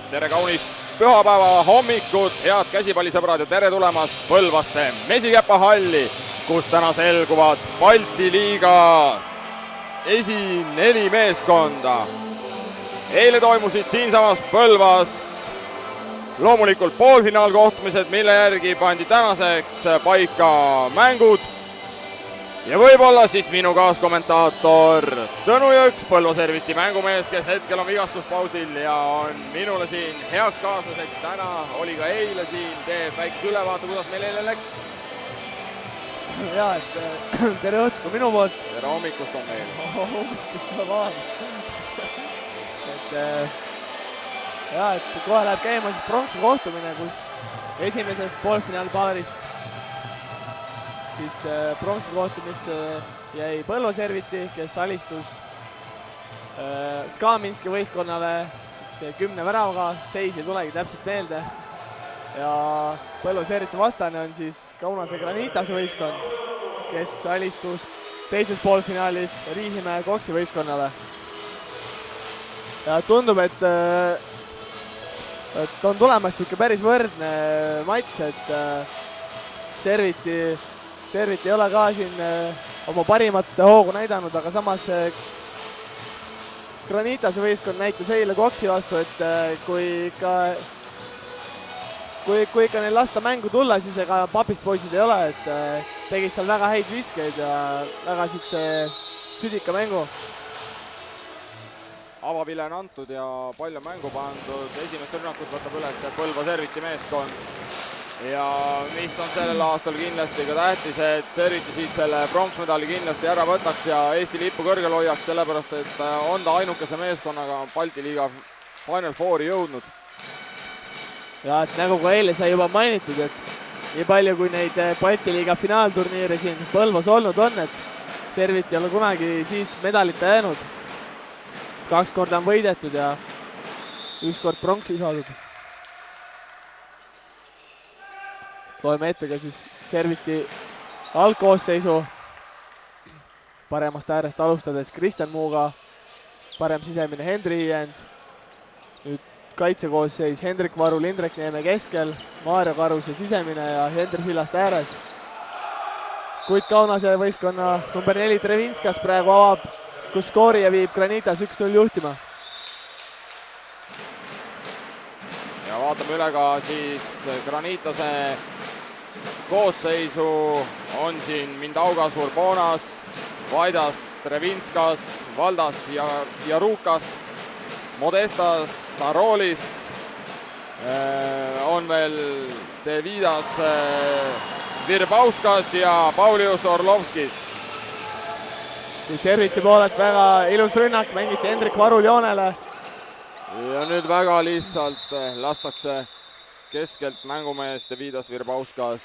Tere kaunist pühapäeva hommikut, head käsipallisõbrad ja tere tulemast Põlvasse Mesikäpa halli, kus täna selguvad Balti liiga esi-4 meeskonda. Eile toimusid siinsamas Põlvas loomulikult poolfinaalkohtumised, mille järgi pandi tänaseks paika mängud. Ja võib-olla siis minu kaaskommentaator Tõnu Jõks, Põlva Serviti mängumees, kes hetkel on vigastuspausil ja on minule siin heaks kaaslaseks. Täna oli ka eile siin, teeb väikse ülevaate, kuidas meil eile läks. Ja, et tere õhtust ka minu poolt. Tere hommikust on meil. Hommikust on vaadust. Et kohe läheb käima siis pronksi kohtumine, kus esimesest poolfinaalpaarist siis pronksi kohtumisse jäi Põlva Serviti, kes alistus Skaminski võistkonnale see 10 väravaga, seis ei tulegi täpselt meelde. Ja Põlva Serviti vastane on siis Kaunase Granitase võistkond, kes alistus teises poolfinaalis Riihimäe Koksi võistkonnale. Ja tundub, et on tulemas ikka päris võrdne matš, et Serviti ei ole ka siin oma parimat hoogu näidanud, aga samas Granitase võistkond näitas eile Koksi vastu, et kui ikka neil lasta mängu tulla, siis ega papist poisid ei ole, et tegid seal väga häid viskeid ja väga siukse südika mängu. Avavile on antud ja palju mängu pandud, esimest rünnakut võtab üles Põlva Serviti meeskond. Ja mis on sellel aastal kindlasti ka tähtis, et Serviti siit selle pronksmedali kindlasti ära võtaks ja Eesti lippu kõrgel hoiaks, sellepärast et on ta ainukese meeskonnaga Balti liiga Final Fouri jõudnud. Ja et nagu ka eile sai juba mainitud, et nii palju kui neid Balti liiga finaalturniire siin Põlvas olnud on, et Serviti ei ole kunagi siis medalita jäänud. 2 korda on võidetud ja 1 kord pronksi saadud. Loeme ette ka siis Serviti algkoosseisu. Paremast äärest alustades Kristjan Muuga, parem sisemine Hendri Hiiend. Nüüd kaitsekoosseis Hendrik Varul, Indrek Neeme keskel, Maarja Karuse sisemine ja Hendri Sillast ääres. Kuid Kaunase võistkonna number 4 Trevinskas praegu avab, kus skoori ja viib Granitas 1-0 juhtima. Ja vaatame üle ka siis Granitase koosseisu, on siin Mindaugas, Urbonas, Vaidas, Trevinskas, Valdas ja Ruukas, Modestas, Tarolis, on veel Devidas, Virbauskas ja Paulius Orlovskis. Serviti poolelt väga ilus rünnak, mängiti Hendrik Varul joonele. Ja nüüd väga lihtsalt lastakse keskelt mängumees Devidas Virbauskas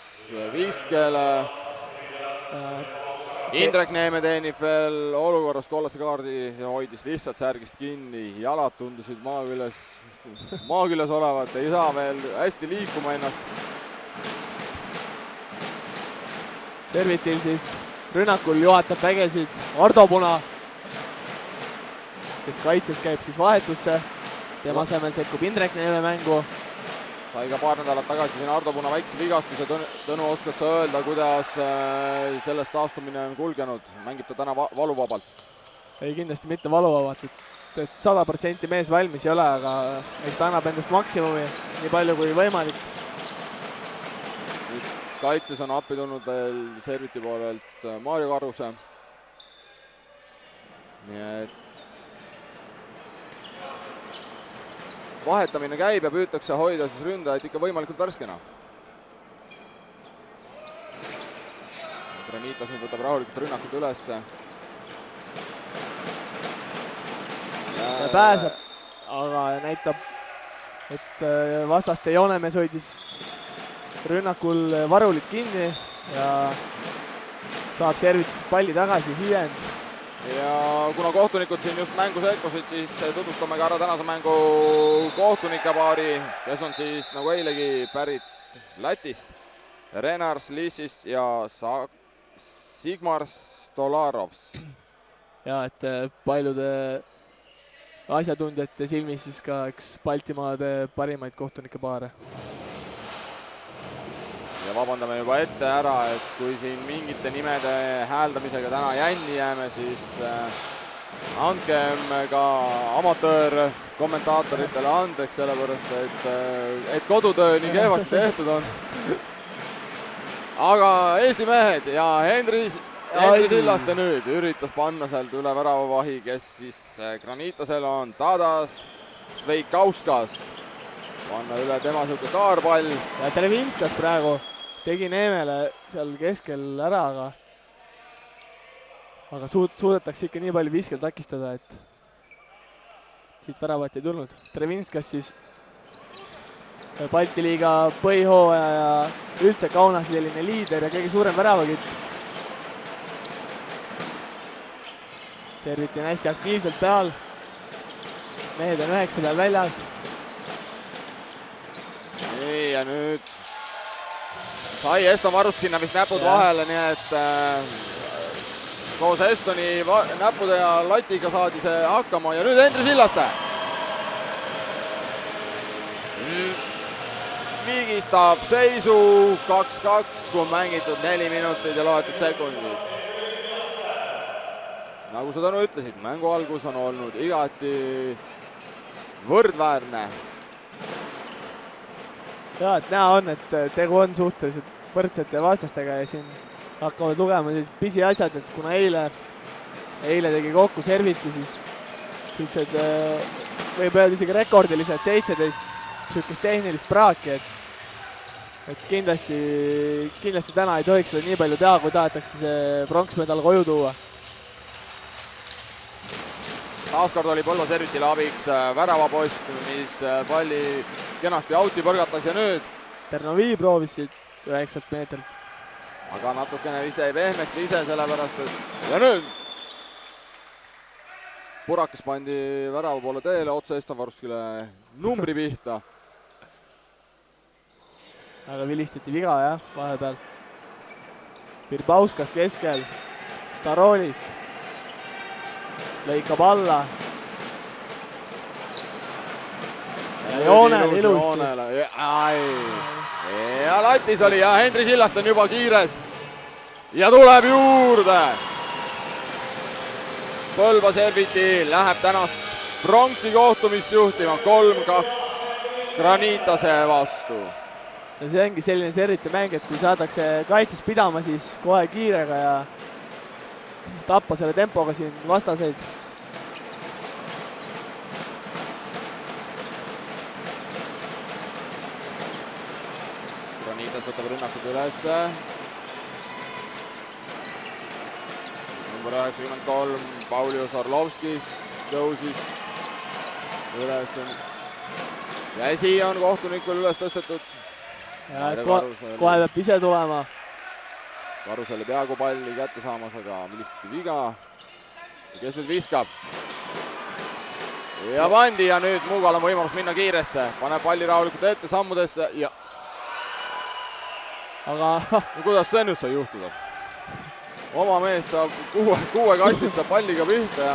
viskele. Indrek Neeme teenib veel olukorrast kollase kaardi, hoidis lihtsalt särgist kinni, jalad tundusid maaküljes olevat, ei saa veel hästi liikuma ennast. Servitil siis rünnakul juhatab vägesid Ardo Puna, kes kaitses käib siis vahetusse. Tema asemel sekkub Indrek Neeme mängu. Sai ka paar nädalat tagasi siin Ardo Puna väikse vigastuse. Tõnu, oskad sa öelda, kuidas sellest taastumine on kulgenud? Mängib ta täna valuvabalt? Ei, kindlasti mitte valuvabalt. et 100% mees valmis ei ole, aga eks ta annab endast maksimumi, nii palju kui võimalik. Kaitses on appi tulnud veel serviti poolelt Maarjo Karuse. Nii et vahetamine käib ja püütakse hoida siis ründajat ikka võimalikult värskena. Granitas nüüd võtab rahulikult rünnakut ülesse. Ja pääseb, aga näitab, et vastaste Joonemees hoidis rünnakul Varulit kinni ja saab servitist palli tagasi Hiiend. Ja kuna kohtunikud siin just mängu sekkusid, siis tutvustame ka ära tänase mängu kohtunike paari, kes on siis nagu eilegi pärit Lätist. Renars Lissis ja Sigmar Stolarovs. Ja et paljude asjatundjate silmis siis ka üks Baltimaade parimaid kohtunike paare. Ja vabandame juba ette ära, et kui siin mingite nimede hääldamisega täna jänni jääme, siis andkem ka amatöörkommentaatoritele andeks, sellepärast et kodutöö nii kehvasti tehtud on. Aga Eesti mehed ja Henri Sillaste nüüd üritas panna sealt üle väravavahi, kes siis Granitasel on Tadas Sveikauskas. Panna üle tema siuke kaarpall. Ja Televinskas praegu tegi Neemele seal keskel ära, aga suudetakse ikka nii palju viskel takistada, et siit väravat ei tulnud. Televinskas siis Balti liiga põhihooaja ja üldse Kaunase selline liider ja kõige suurem väravakütt. Serviti on hästi aktiivselt peal. Mehed on 9 peal väljas. Nii ja nüüd sai Eston Varuskina vist näpud vahele, nii et koos Estoni näppude ja latiga saadi see hakkama ja nüüd Henri Sillaste. Viigistab seisu 2-2, kui on mängitud 4 minutit ja loetud sekundid. Nagu sa Tõnu ütlesid, mängu algus on olnud igati võrdväärne. Ja, et näha on, et tegu on suhteliselt võrdsete vastastega ja siin hakkavad lugema sellised pisiasjad, et kuna eile tegi kokku serviti, siis sellised, võib öelda isegi rekordilised 17 sellised tehnilist praaki, et kindlasti täna ei tohiks seda nii palju teha, kui tahetakse see pronksmedal koju tuua. Taaskord oli Põlva servitile abiks väravapost, mis palli kenasti auti põrgatas ja nüüd Ternovi proovis siit 9 meetrilt. Aga natukene vist jäi pehmeks ise, sellepärast et ja nüüd Purakis pandi värava poole teele, otse Eston Varuskile numbri pihta. Aga vilistati viga jah, vahepeal. Birbauskas keskel, Starolis lõikab alla. Ja Joonel ilusti. Ja latis oli ja Henri Sillast on juba kiires ja tuleb juurde. Põlva serviti läheb tänast pronksi kohtumist juhtima 3-2 Granitase vastu. Ja see ongi selline serviti mäng, et kui saadakse kaitses pidama, siis kohe kiirega ja tappa selle tempoga siin vastaseid. Granitas võtab rünnakud ülesse. Number 93, Paulius Orlovskis tõusis üles. Ja siia on kohtunikul üles tõstetud. Ja kohe peab ise tulema. Varus oli peaaegu palli kätte saamas, aga vilistati viga. Ja kes nüüd viskab? Ja pandi ja nüüd Muugal on võimalus minna kiiresse. Paneb palli rahulikult ette sammudesse ja... Aga... Kuidas see nüüd sai juhtuda? Oma mees saab kuue kastist saab palliga pihta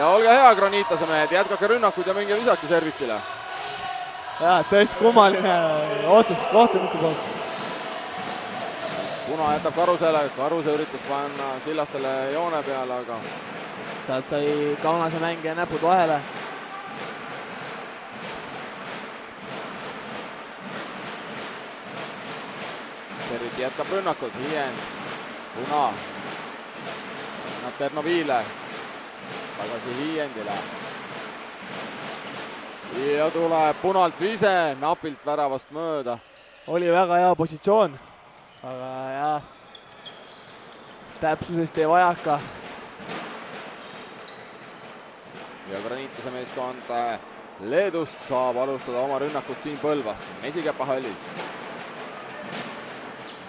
ja olge hea, Granitase mehed, jätkake rünnakud ja minge lisaki servitile. Ja, tõesti kummaline otsus kohtuniku poolt. Puna jätab Karusele, Karuse üritas panna Sillastele joone peale, aga sealt sai Kaunase mängija näpud vahele. Serviti jätkab rünnakut, Hiiend, Puna, annab Ternoviile, tagasi Hiiendile. Ja tuleb Punalt vise, napilt väravast mööda. Oli väga hea positsioon, aga jah, täpsusest ei vajaka. Ja Granitase meeskond Leedust saab alustada oma rünnakut siin Põlvas, Mesikäpa hallis.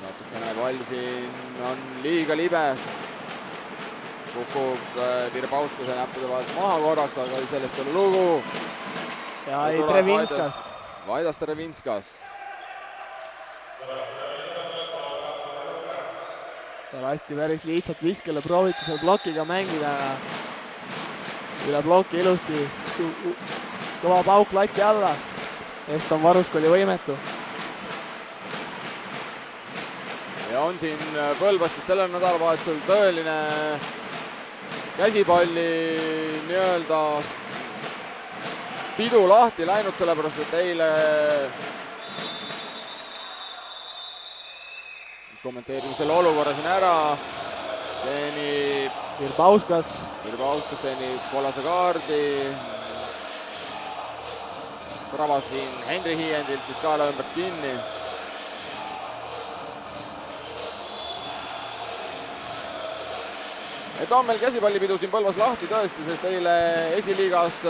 Natukene pall siin on liiga libe. Kukub Virbauskase näppude vahelt maha korraks, aga sellest on lugu. Ja ei Trevinskas. Vaidas Trevinskas. Ja lasti päris lihtsalt viskele, prooviti seal blokiga mängida. Üle bloki ilusti, kõva pauk lati alla. Eston Varusk oli võimetu. Ja on siin Põlvas siis sellel nädalavahetusel tõeline käsipalli nii-öelda pidu lahti läinud, sellepärast et eile kommenteerime selle olukorra siin ära. Teenib Virbauskas teenib kollase kaardi. Krabas siin Henri Hiiendilt siis kaela ümbert kinni. Et on meil käsipallipidu siin Põlvas lahti tõesti, sest eile esiliigas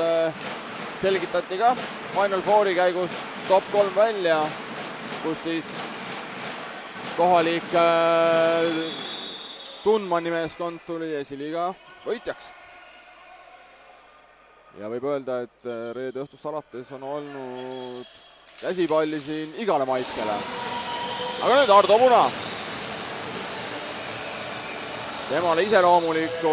selgitati ka Final Fouri käigus top 3 välja, kus siis kohalik Tunmani meeskond tuli esiliiga võitjaks. Ja võib öelda, et reede õhtust alates on olnud käsipalli siin igale maitsele. Aga nüüd Ardo Puna. Temale iseloomuliku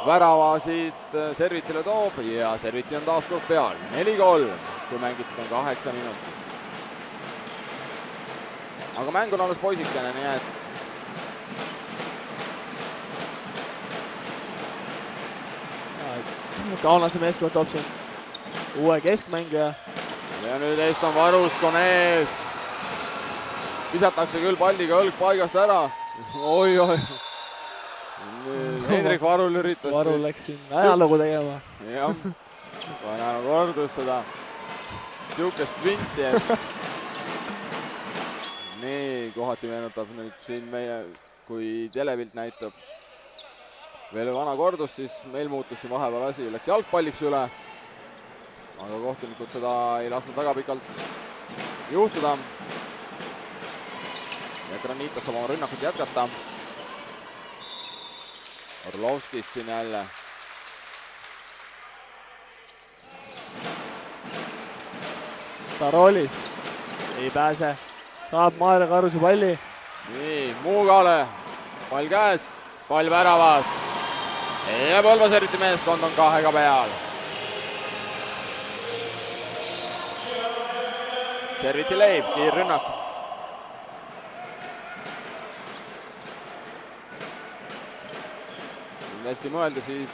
värava siit Servitile toob ja Serviti on taas kord peal. 4-3, kui mängitud on 8 minutit. Aga mäng on alles poisikene, nii et Kaunase meeskond toob siin uue keskmängija. Ja nüüd Eston Varusk on ees. Visatakse küll palliga õlg paigast ära. Oi. Hendrik Varul üritas. Varul läks siin ajalugu tegema. Jah, vaja kordus seda siukest vinti, et nii, kohati meenutab nüüd siin meie, kui telepilt näitab veel vana kordus, siis meil muutus siin vahepeal asi, läks jalgpalliks üle, aga kohtunikud seda ei lasknud väga pikalt juhtuda. Ja Granitas saab oma rünnakut jätkata. Orlovskis siin jälle. Starolis ei pääse, saab Maarja Karuse palli. Nii, Muugale, pall käes, pall väravas. Ja Põlva Serviti meeskond on 2 peal. Serviti leib, kiirrünnak. Hästi mõelda, siis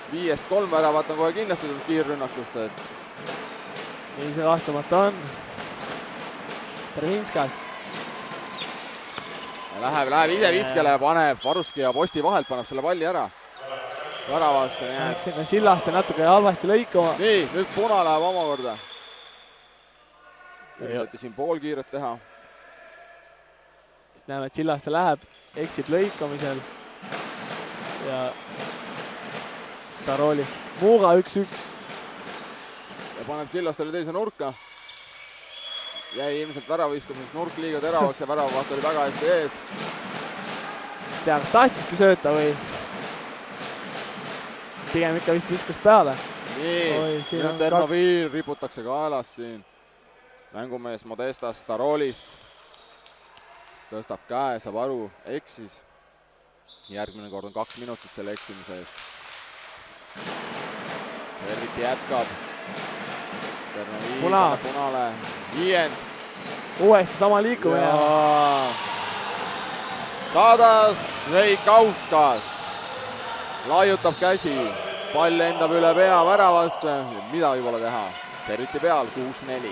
5-3 väravat on kohe kindlasti tulnud kiirrünnakust, et nii see kahtlemata on. Trevinskas. Läheb ise viskele, paneb Varuski ja posti vahelt, paneb selle palli ära. Väravasse. Sinna Sillaste natuke halvasti lõikama. Nii, nüüd Puna läheb omakorda. Üritati siin pool kiiret teha. Siis näeme, et Sillaste läheb, eksib lõikamisel. Ja Starolis. Muuga 1-1. Ja paneb Sillastele teise nurka. Jäi ilmselt väravaviskamisest nurk liiga teravaks ja väravavaht oli väga hästi ees. Tea, kas tahtiski sööta või pigem ikka vist viskas peale. Nii, nüüd Ternoviil riputakse kaelas siin. Mängumees Modestas Starolis tõstab käe, saab aru, eksis. Järgmine kord on 2 minutit selle eksimise eest. Serviti jätkab. Ternoviil Punale. Hiiend. Uuesti sama liikumine. Tadas Veikauskas laiutab käsi, pall lendab üle pea väravasse, midagi pole teha. Serviti peal 6-4.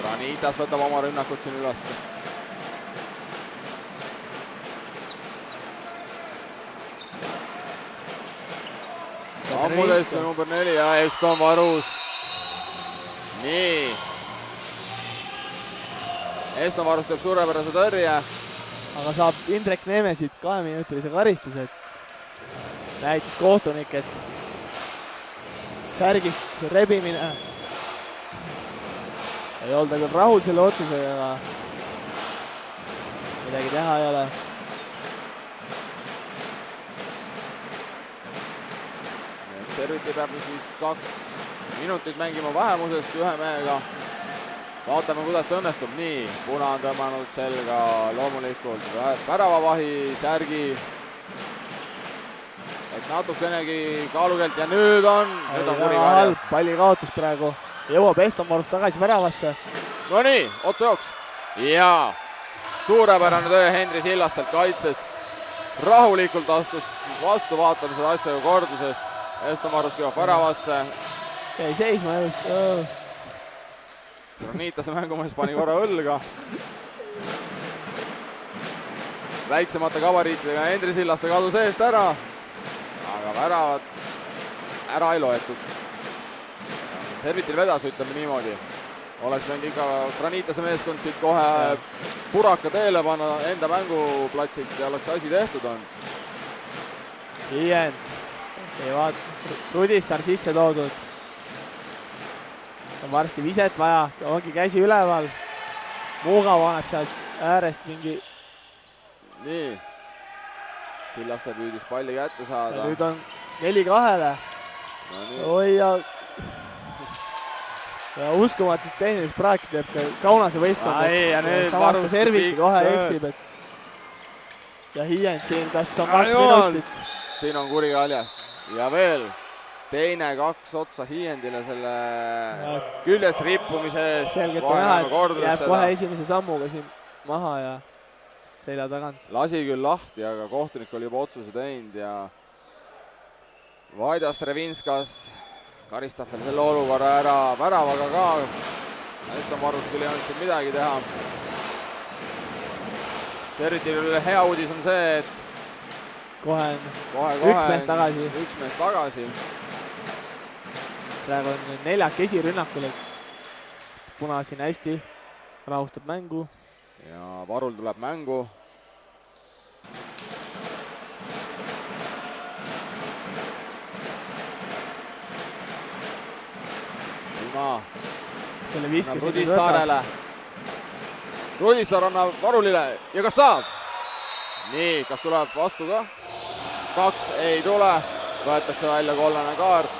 Granitas võtab oma rünnakut siin üles. Ammudesse number 4 ja Eston Varus. Nii. Eston Varus teeb suurepärase tõrje. Aga saab Indrek Neemesilt 2-minutilise karistuse. Näitas kohtunik, et särgist rebimine. Ei olda küll rahul selle otsusega, aga midagi teha ei ole. Serviti peab siis 2 minutit mängima vähemuses ühe mehega. Vaatame, kuidas see õnnestub. Nii, puna on tõmmanud selga loomulikult väravavahi, särgi. Et natukenegi kaalukeelt ja nüüd on kuri karjas. Palli kaotus praegu. Jõuab Eston Varus tagasi väravasse. No nii, otsejooks. Ja suurepärane töö Henri Sillastelt kaitses. Rahulikult astus vastu, vaatame seda asja korduses. Eston Varus jõuab väravasse. Jäi seisma just. Granitase mängumees pani korra õlga. Väiksemate gabariitidega Henri Sillaste kadus eest ära. Aga väravat ära ei loetud. Servitil vedas, ütleme niimoodi. Oleks võinud ikka Granitase meeskond siit kohe puraka teele panna enda mänguplatsilt ja oleks asi tehtud on. Hiiend. Rudissaar sisse toodud. On varsti viset vaja, ongi käsi üleval. Muuga paneb sealt äärest mingi... Nii. Sillaste püüdis palli kätte saada. Ja nüüd on 4-2. Oi ja uskumatut tehnilist praaki teeb ka Kaunase võistkond. Samas ka Serviti kohe eksib. Ja Hiiend siin, kas on 2 minutit? Siin on kuri kaljas. Ja veel teine 2 otsa Hiiendile selle küljes rippumise eest. Selgelt on näha, et jääb kohe esimese sammuga siin maha ja selja tagant. Lasi küll lahti, aga kohtunik oli juba otsuse teinud ja Vaidas Trevinskas karistab veel selle olukorra ära väravaga ka. Eston Varus küll ei olnud siin midagi teha. Servitil hea uudis on see, et kohe üks mees tagasi. Üks mees tagasi. Praegu on 4 rünnakul, et puna siin hästi rahustab mängu. Ja Varul tuleb mängu. Selle viskes Rudissaarele. Rudissaar annab Varulile ja kas saab? Nii, kas tuleb vastu ka? 2 ei tule, võetakse välja kollane kaart.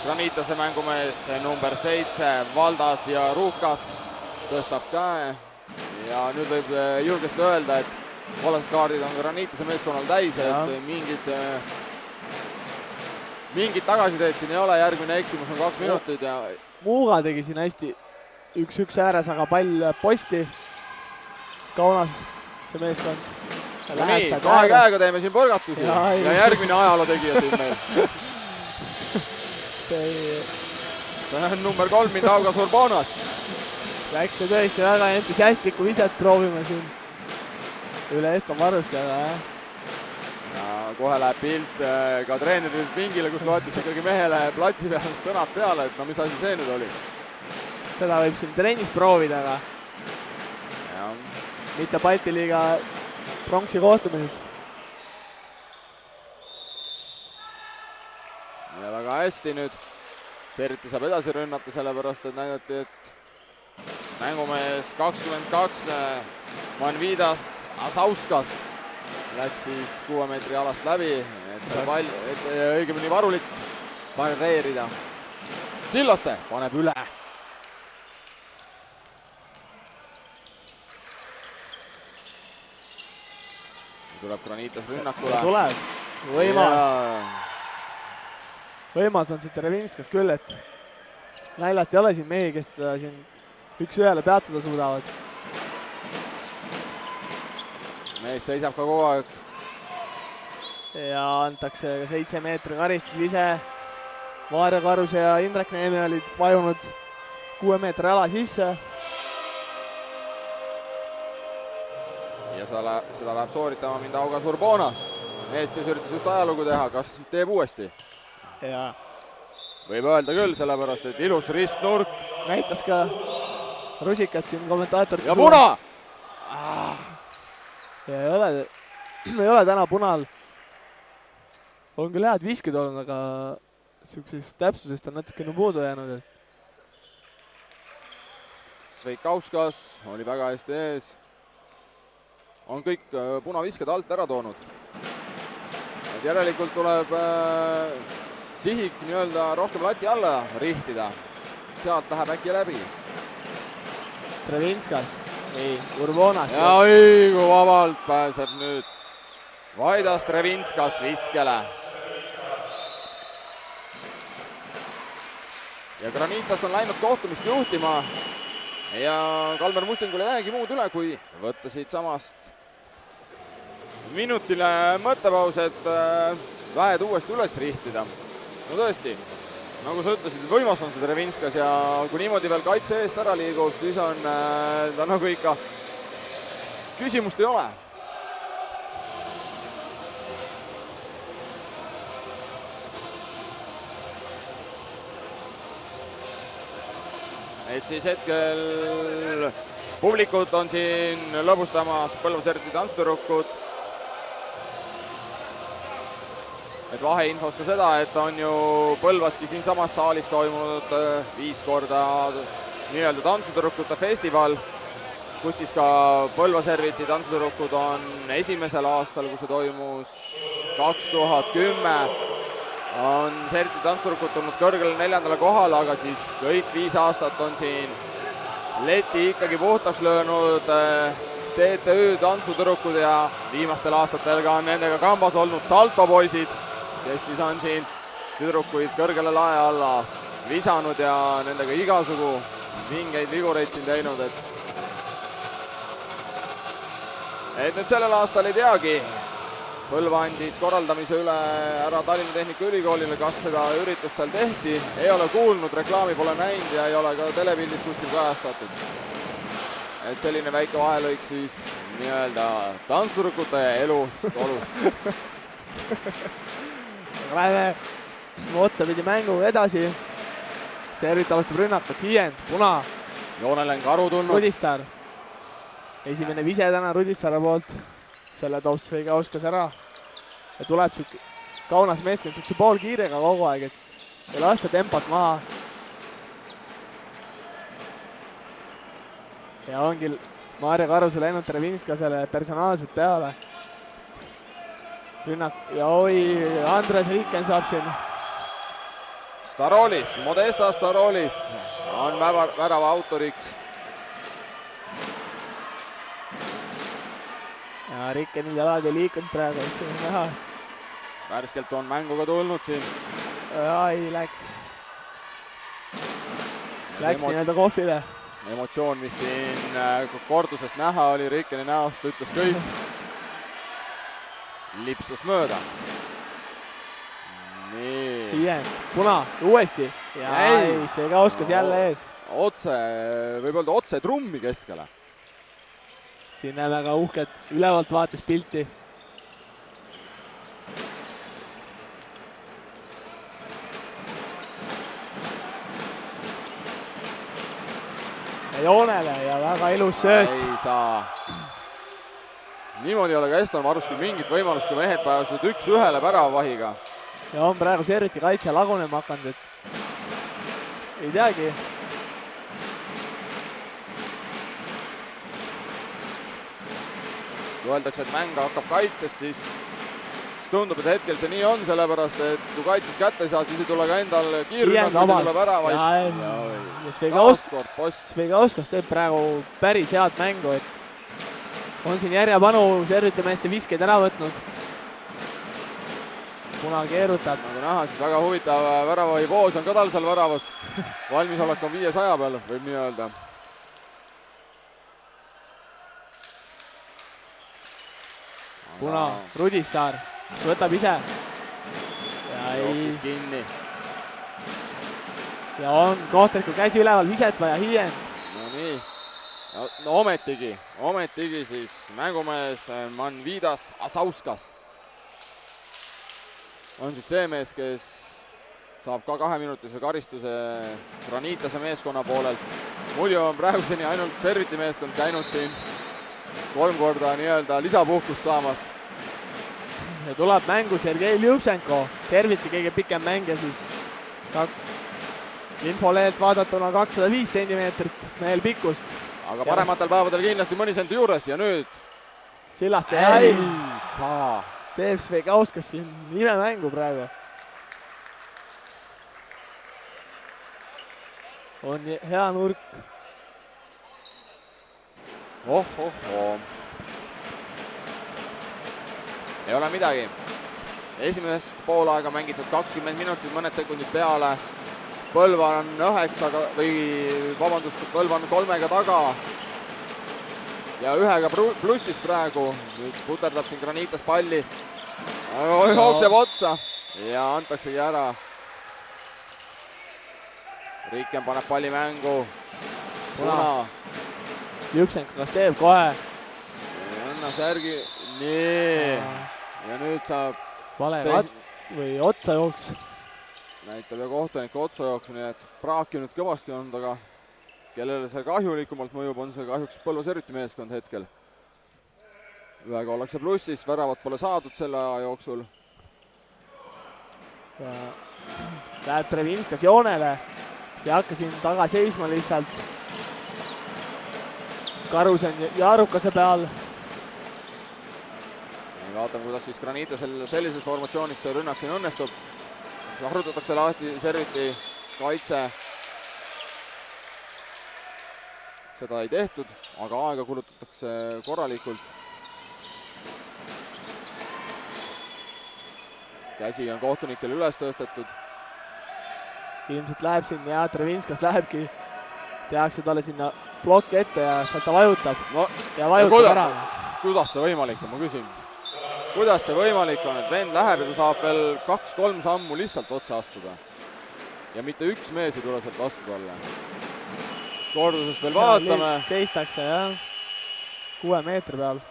Granitase mängumees number 7, Valdas ja Rukas tõstab käe. Ja nüüd võib julgesti öelda, et kollased kaardid on Granitase meeskonnal täis, et mingit tagasiteed siin ei ole, järgmine eksimus on 2 minutit ja... Muuga tegi siin hästi 1-1 ääres, aga pall posti. Kaunas see meeskond. Nii, 2 käega teeme siin põrgatusi ja järgmine ajaloo tegija siin meil. See on number 3 Mindaugas Urbanas. Läks see tõesti väga entusiastlikku viset proovima siin üle Eston Varuski, aga jah. Ja kohe läheb pilt ka treenerilt pingile, kus loetakse ikkagi mehele platsi peal sõnad peale, et no mis asi see nüüd oli. Seda võib siin trennis proovida, aga mitte Balti liiga pronksi kohtumises. Ja väga hästi nüüd. Serviti saab edasi rünnata, sellepärast et näidati, et mängumees 22 Manvidas Asauskas läks siis 6 meetri alast läbi, et selle pall, õigemini Varulit pareerida. Sillaste paneb üle. Tuleb Granitas rünnakule. Tuleb, võimas. Võimas on siit Trevinskas küll, et naljalt ei ole siin mehi, kes teda siin üks-ühele peatada suudavad. mees seisab ka kogu aeg. Ja antakse ka 7 meetri karistusvise. Maarja Karuse ja Indrek Neeme olid vajunud 6 meetri ala sisse. Ja seda läheb sooritama Mindaugas Urbonas. Mees, kes üritas just ajalugu teha, kas teeb uuesti? Ja võib öelda küll, sellepärast et ilus ristnurk. näitas ka rusikat siin kommentaatorite ja puna! Ja ei ole täna punal. On küll head viskid olnud, aga sellisest täpsusest on natukene puudu jäänud. Sveikauskas oli väga hästi ees. On kõik punavisked alt ära toonud. Et järelikult tuleb sihik nii-öelda rohkem lati alla rihtida. Sealt läheb äkki läbi. Trevinskas, ei, Urbonas. Ja õigu vabalt pääseb nüüd Vaidas Trevinskas viskele. Ja Granitast on läinud kohtumist juhtima ja Kalmer Mustingul ei jäägi muud üle, kui võtta siit samast minutile mõttepaus, et väed uuesti üles rihtida. No tõesti, nagu sa ütlesid, võimas on see Trevinskas ja kui niimoodi veel kaitse eest ära liigub, siis on ta nagu ikka, küsimust ei ole. Et siis hetkel publikut on siin lõbustamas Põlva Serti tantsutüdrukud. Et vaheinfos ka seda, et on ju Põlvaski siinsamas saalis toimunud 5 korda nii-öelda tantsutüdrukute festival, kus siis ka Põlva Serviti tantsutüdrukud on esimesel aastal, kui see toimus 2010, on Serti tantsutüdrukud tulnud kõrgele 4. kohale, aga siis kõik 5 aastat on siin leti ikkagi puhtaks löönud TTÜ tantsutüdrukud ja viimastel aastatel ka on nendega kambas olnud saltopoisid, kes siis on siin tüdrukuid kõrgele lae alla visanud ja nendega igasugu vingeid vigureid siin teinud, et nüüd sellel aastal ei teagi. Põlva andis korraldamise üle ära Tallinna Tehnikaülikoolile, kas seda üritust seal tehti, ei ole kuulnud, reklaami pole näinud ja ei ole ka telepildis kuskil kajastatud. Et selline väike vahelõik siis nii-öelda tantsutüdrukute elust, olust. Läheme otsapidi mänguga edasi. Servit alustab rünnakut, Hiiend, puna. Joonele on karu tulnud. Rudissaar. Esimene vise täna Rudissaare poolt. Selle toob Sveikauskas ära. Ja tuleb kaunas meeskond sükse poolkiirega kogu aeg, et ei lasta tempot maha. Ja ongi Maarja Karuse läinud Trevinskasele personaalselt peale. Rünnak ja Andres Riiken saab siin. Starolis, Modesta Starolis on värava autoriks. Ja Rikkenil jalad ei liikunud praegu, et see on näha. Värskelt on mänguga tulnud siin. Ei, läks nii-öelda kohvile. Emotsioon, mis siin kordusest näha oli, Rikkeni näost ütles kõik. Lipsus mööda. Nii. Hiiend, puna, uuesti. Ja ei, Sveikauskas jälle ees. Võib öelda otse trummi keskele. Siin näeme väga uhket ülevalt vaates pilti. Ja joonele ja väga ilus sööt. Ei saa. Niimoodi ei ole ka Eston Maruskil mingit võimalust, kui mehed pääsesid 1-1 väravavahiga. Ja on praegu Serviti kaitse lagunema hakanud, et ei teagi. Kui öeldakse, et mäng hakkab kaitses, siis tundub, et hetkel see nii on, sellepärast, et kui kaitses kätte ei saa, siis ei tule ka endal kiirrünnak, kui tuleb ära, vaid Sveikauskas teeb praegu päris head mängu, et on siin järjepanu Serviti meeste viskeid ära võtnud. Puna keerutab. nagu näha, siis väga huvitav väravahi poos on ka tal seal väravas. Valmisolek on 500 peal, võib nii öelda. Puna, Rudissaar, võtab ise. Jooksis kinni. Ja on kohtuniku käsi üleval, viset vaja Hiiend. No nii. No ometigi siis mängumees Manvidas Asauskas on siis see mees, kes saab ka 2-minutilise karistuse Granitase meeskonna poolelt. Muidu on praeguseni ainult Serviti meeskond käinud siin 3 korda nii-öelda lisapuhkust saamas. Ja tuleb mängu Sergei Ljubsenko, Serviti kõige pikem mängija siis infolehelt vaadatuna 205 centimeetrit mehel pikkust. Aga parematel päevadel kindlasti mõni senti juures ja nüüd Sillaste ei saa. Teeb Svegauskas siin nimemängu praegu. On hea nurk. Oh. Ei ole midagi. Esimesest poolaega mängitud 20 minutit, mõned sekundid peale. Põlva on 9, Põlva on 3 taga. Ja 1 plussis praegu. Nüüd puterdab siin Granitas palli. Jookseb otsa ja antaksegi ära. Riken paneb palli mängu. Puna. Ljubsenko kas teeb kohe? Anna särgi. Nii. Ja nüüd saab vale või otsa jooks. Näitab ja kohtuniku otsa jooksu, nii et praaki nüüd kõvasti on, aga kellele see kahjulikumalt mõjub, on see kahjuks Põlva Serviti meeskond hetkel. 1 ollakse plussis, väravat pole saadud selle aja jooksul. Läheb Trevinskas joonele ja hakka siin taga seisma lihtsalt. Karusen ja Arukase peal. Vaatame, kuidas siis Granitasel sellises formatsioonis see rünnak siin õnnestub. Siis arutatakse lahti Serviti kaitse. Seda ei tehtud, aga aega kulutatakse korralikult. Käsi on kohtunikel üles tõstetud. Ilmselt läheb siin ja Trevinskas lähebki. Tehakse talle sinna plokk ette ja sealt ta vajutab. No, ja vajutab ära. Kuidas see võimalik on, ma küsin. Kuidas see võimalik on, et vend läheb ja ta saab veel 2-3 sammu lihtsalt otsa astuda. Ja mitte üks mees ei tule sealt vastu talle. Kordusest veel vaatame. Seistakse jah, 6 meetri peal.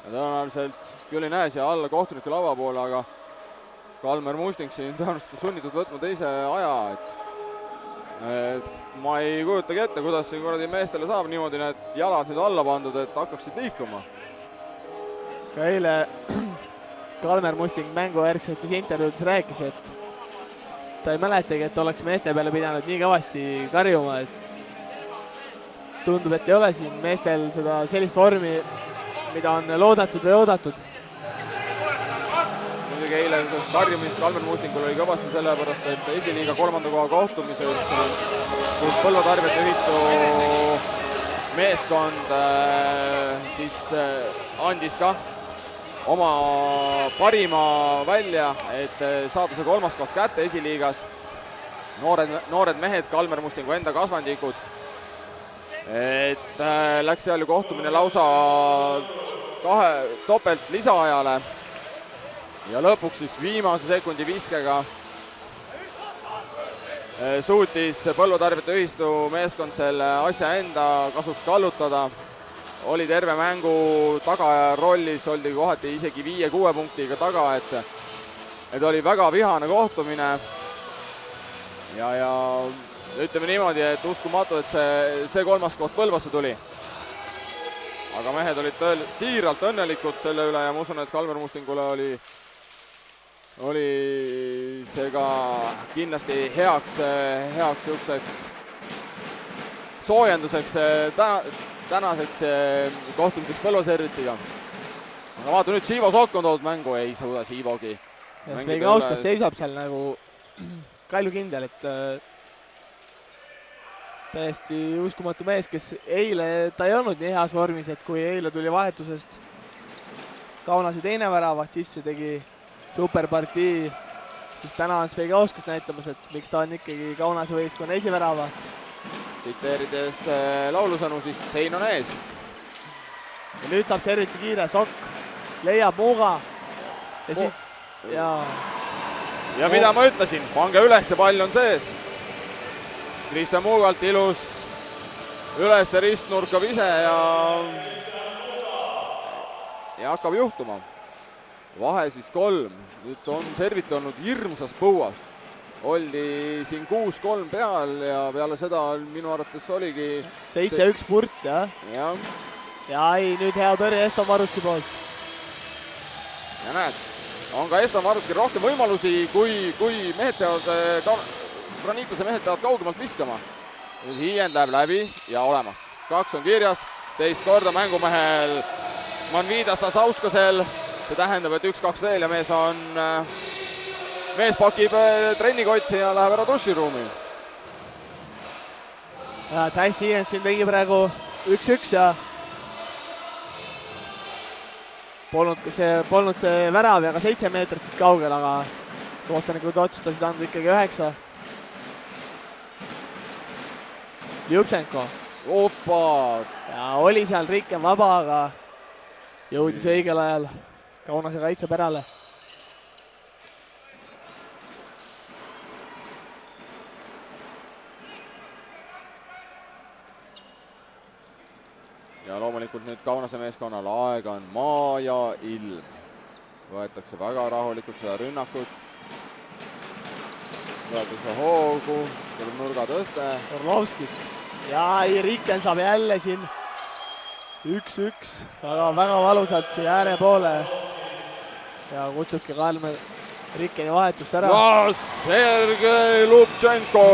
Ja tõenäoliselt küll ei näe siia alla kohtuniku lava poole, aga Kalmer Musting siin tõenäoliselt sunnitud võtma teise aja, et ma ei kujutagi ette, kuidas see kuradi meestele saab niimoodi need jalad nüüd alla pandud, et hakkaksid liikuma. Ka eile Kalmer Musting mängujärgsetes intervjuudes rääkis, et ta ei mäletagi, et oleks meeste peale pidanud nii kõvasti karjuma, et tundub, et ei ole siin meestel seda sellist vormi, mida on loodatud või oodatud. Muidugi eile karjumist Kalmer Mustingul oli kõvasti sellepärast, et esiliiga 3. koha kohtumises, kus Põlva Tarbijate Ühistu meeskond siis andis ka oma parima välja, et saada see 3. koht kätte esiliigas. Noored mehed, Kalmer Mustingu enda kasvandikud. Et läks seal ju kohtumine lausa topelt lisaajale. Ja lõpuks siis viimase sekundi viskega suutis Põlva Tarbijate Ühistu meeskond selle asja enda kasuks kallutada. Oli terve mängu taga rollis, oldi kohati isegi 5-6 punktiga taga, et oli väga vihane kohtumine. Ja ütleme niimoodi, et uskumatu, et see 3. koht Põlvasse tuli. Aga mehed olid siiralt õnnelikud selle üle ja ma usun, et Kalmer Mustingule oli see ka kindlasti heaks jukseks soojenduseks tänaseks kohtumiseks Põlva Servitiga. Aga vaata nüüd Siivo Sokk on toodud mängu, ei suuda Siivogi. Ja Svegauskas seisab seal nagu kaljukindel, et täiesti uskumatu mees, kes eile, ta ei olnud nii heas vormis, et kui eile tuli vahetusest Kaunase teine väravat sisse, tegi superpartii, siis täna on Sveigauskas näitamas, et miks ta on ikkagi Kaunase võistkonna esiväravat. Tsiteerides laulusõnu, siis sein on ees. Ja nüüd saab serviti kiire, Sokk leiab Muuga ja siit ja mida ma ütlesin, pange üles, see pall on sees. Kristjan Muugalt ilus üles ristnurka vise ja hakkab juhtuma. Vahe siis 3, nüüd on servit olnud hirmsas põuas. Oldi siin 6-3 peal ja peale seda minu arvates oligi 7-1 purt, jah. Ja ei, nüüd hea tõrje Eston Maruski poolt. Ja näed, on ka Eston Maruski rohkem võimalusi, kui mehed peavad, Granitase mehed peavad kaugemalt viskama. Nüüd Hiiend läheb läbi ja olemas. 2 on kirjas, teist korda mängumehel Manvidas Asauskasel. See tähendab, et 1-2 veel ja mees pakib trennikotti ja läheb ära duširuumi. Ja hästi Hiiend siin tegi praegu 1-1 ja polnud see värav ja ka 7 meetrit siit kaugel, aga kohtunikud otsustasid anda ikkagi 9. Ljubtšenko. Opa! Ja oli seal Rikken vaba, aga jõudis õigel ajal Kaunase kaitse pärale. Ja loomulikult nüüd Kaunase meeskonnal aega on maa ja ilm. Võetakse väga rahulikult seda rünnakut. Võetakse hoogu, tuleb nurga tõste. Orlovskis. Ja Rikken saab jälle siin 1-1. Väga valusalt siia ääre poole. Ja kutsubki Kalme Rikkeni vahetust ära. Ja Sergei Ljubtšenko!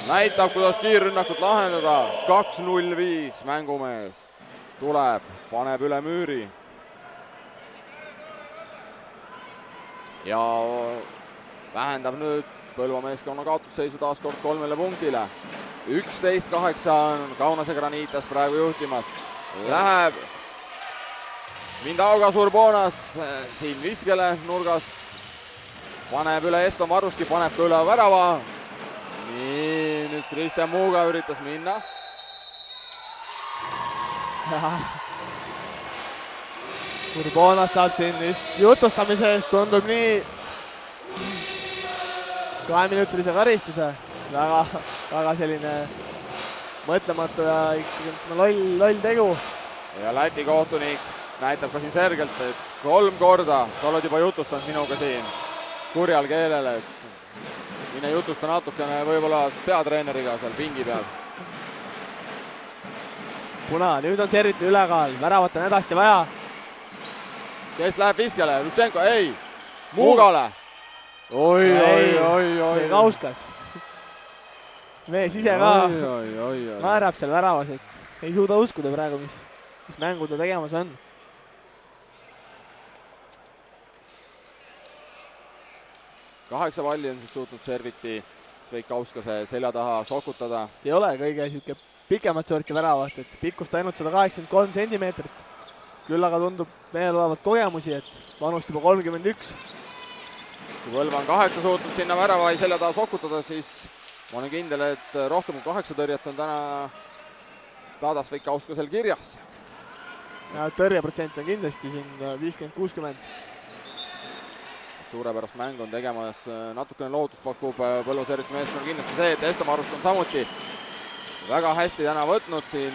Näitab, kuidas kiirrünnakut lahendada. 2-0-5 mängumees. Tuleb, paneb üle müüri. Ja vähendab nüüd Põlva meeskonna kaotusseisu taas kord 3 punktile. 11-8 on Kaunase Granitas praegu juhtimas. Läheb Mindaugas Urbonas siin viskele nurgast. Paneb üle Eston Maruski, paneb ka üle värava. Nii, nüüd Kristjan Muuga üritas minna. Urbonas saab siin vist jutustamise eest, tundub nii 2-minutilise karistuse. Väga selline mõtlematu ja ikkagi loll tegu. Ja Läti kohtunik näitab ka siin selgelt, et 3 korda sa oled juba jutustanud minuga siin kurjal keelel, et mine jutusta natukene võib-olla peatreeneriga seal pingi peal. Puna, nüüd on serviti ülekaal, väravat on hädasti vaja. Kes läheb viskele? Ljubtšenko, ei! Muugale! Oi. Sveigauskas. Mees ise ka naerab seal väravas, et ei suuda uskuda praegu, mis mängu ta tegemas on. Kaheksa palli on siis suutnud serviti Sveikauskase selja taha sokutada. Ei ole kõige siuke pikemat sorti väravat, et pikkust ainult 183 sentimeetrit. Küll aga tundub mehel olevat kogemusi, et vanust juba 31. Kui Põlva on 8 suutnud sinna väravai selja taha sokutada, siis ma olen kindel, et rohkem kui 8 tõrjet on täna Tadas Sveikauskasel kirjas. Ja tõrjeprotsent on kindlasti siin 50-60. Suurepärast mäng on tegemas, natukene lootust pakub Põlva serviti meeskonna kindlasti see, et Eston Marusk on samuti väga hästi täna võtnud siin.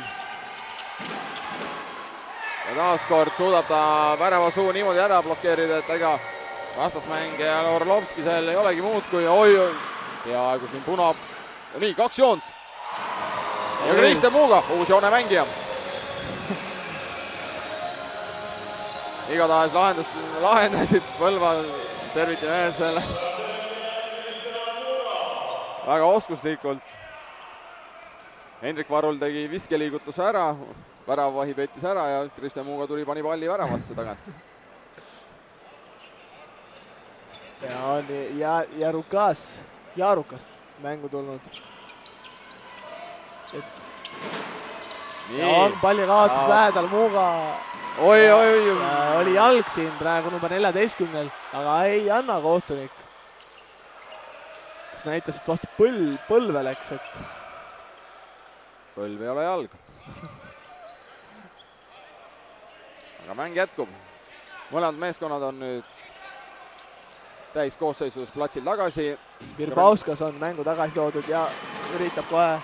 Ja taaskord suudab ta värava suu niimoodi ära blokeerida, et ega vastasmängijal Orlovskisel ei olegi muud kui oi, peaaegu siin punab. Ja nii, 2 joont. Ja Kristjan Muuga, uus joone mängija. Igatahes lahendasid Põlva serviti mehed selle väga oskuslikult. Hendrik Varul tegi viskeliigutuse ära, väravvahi pettis ära ja Kristjan Muuga tuli, pani palli väravasse tagant. Ja on Jaarukast mängu tulnud. on palli kaotus lähedal Muuga. oi. Oli jalg siin praegu number 14, aga ei anna kohtunik. Kas näitas, et vastu põlve läks, et... Põlv ei ole jalg. Aga mäng jätkub. Mõlemad meeskonnad on nüüd täiskoosseisus platsil tagasi. Virbauskas on mängu tagasi toodud ja üritab kohe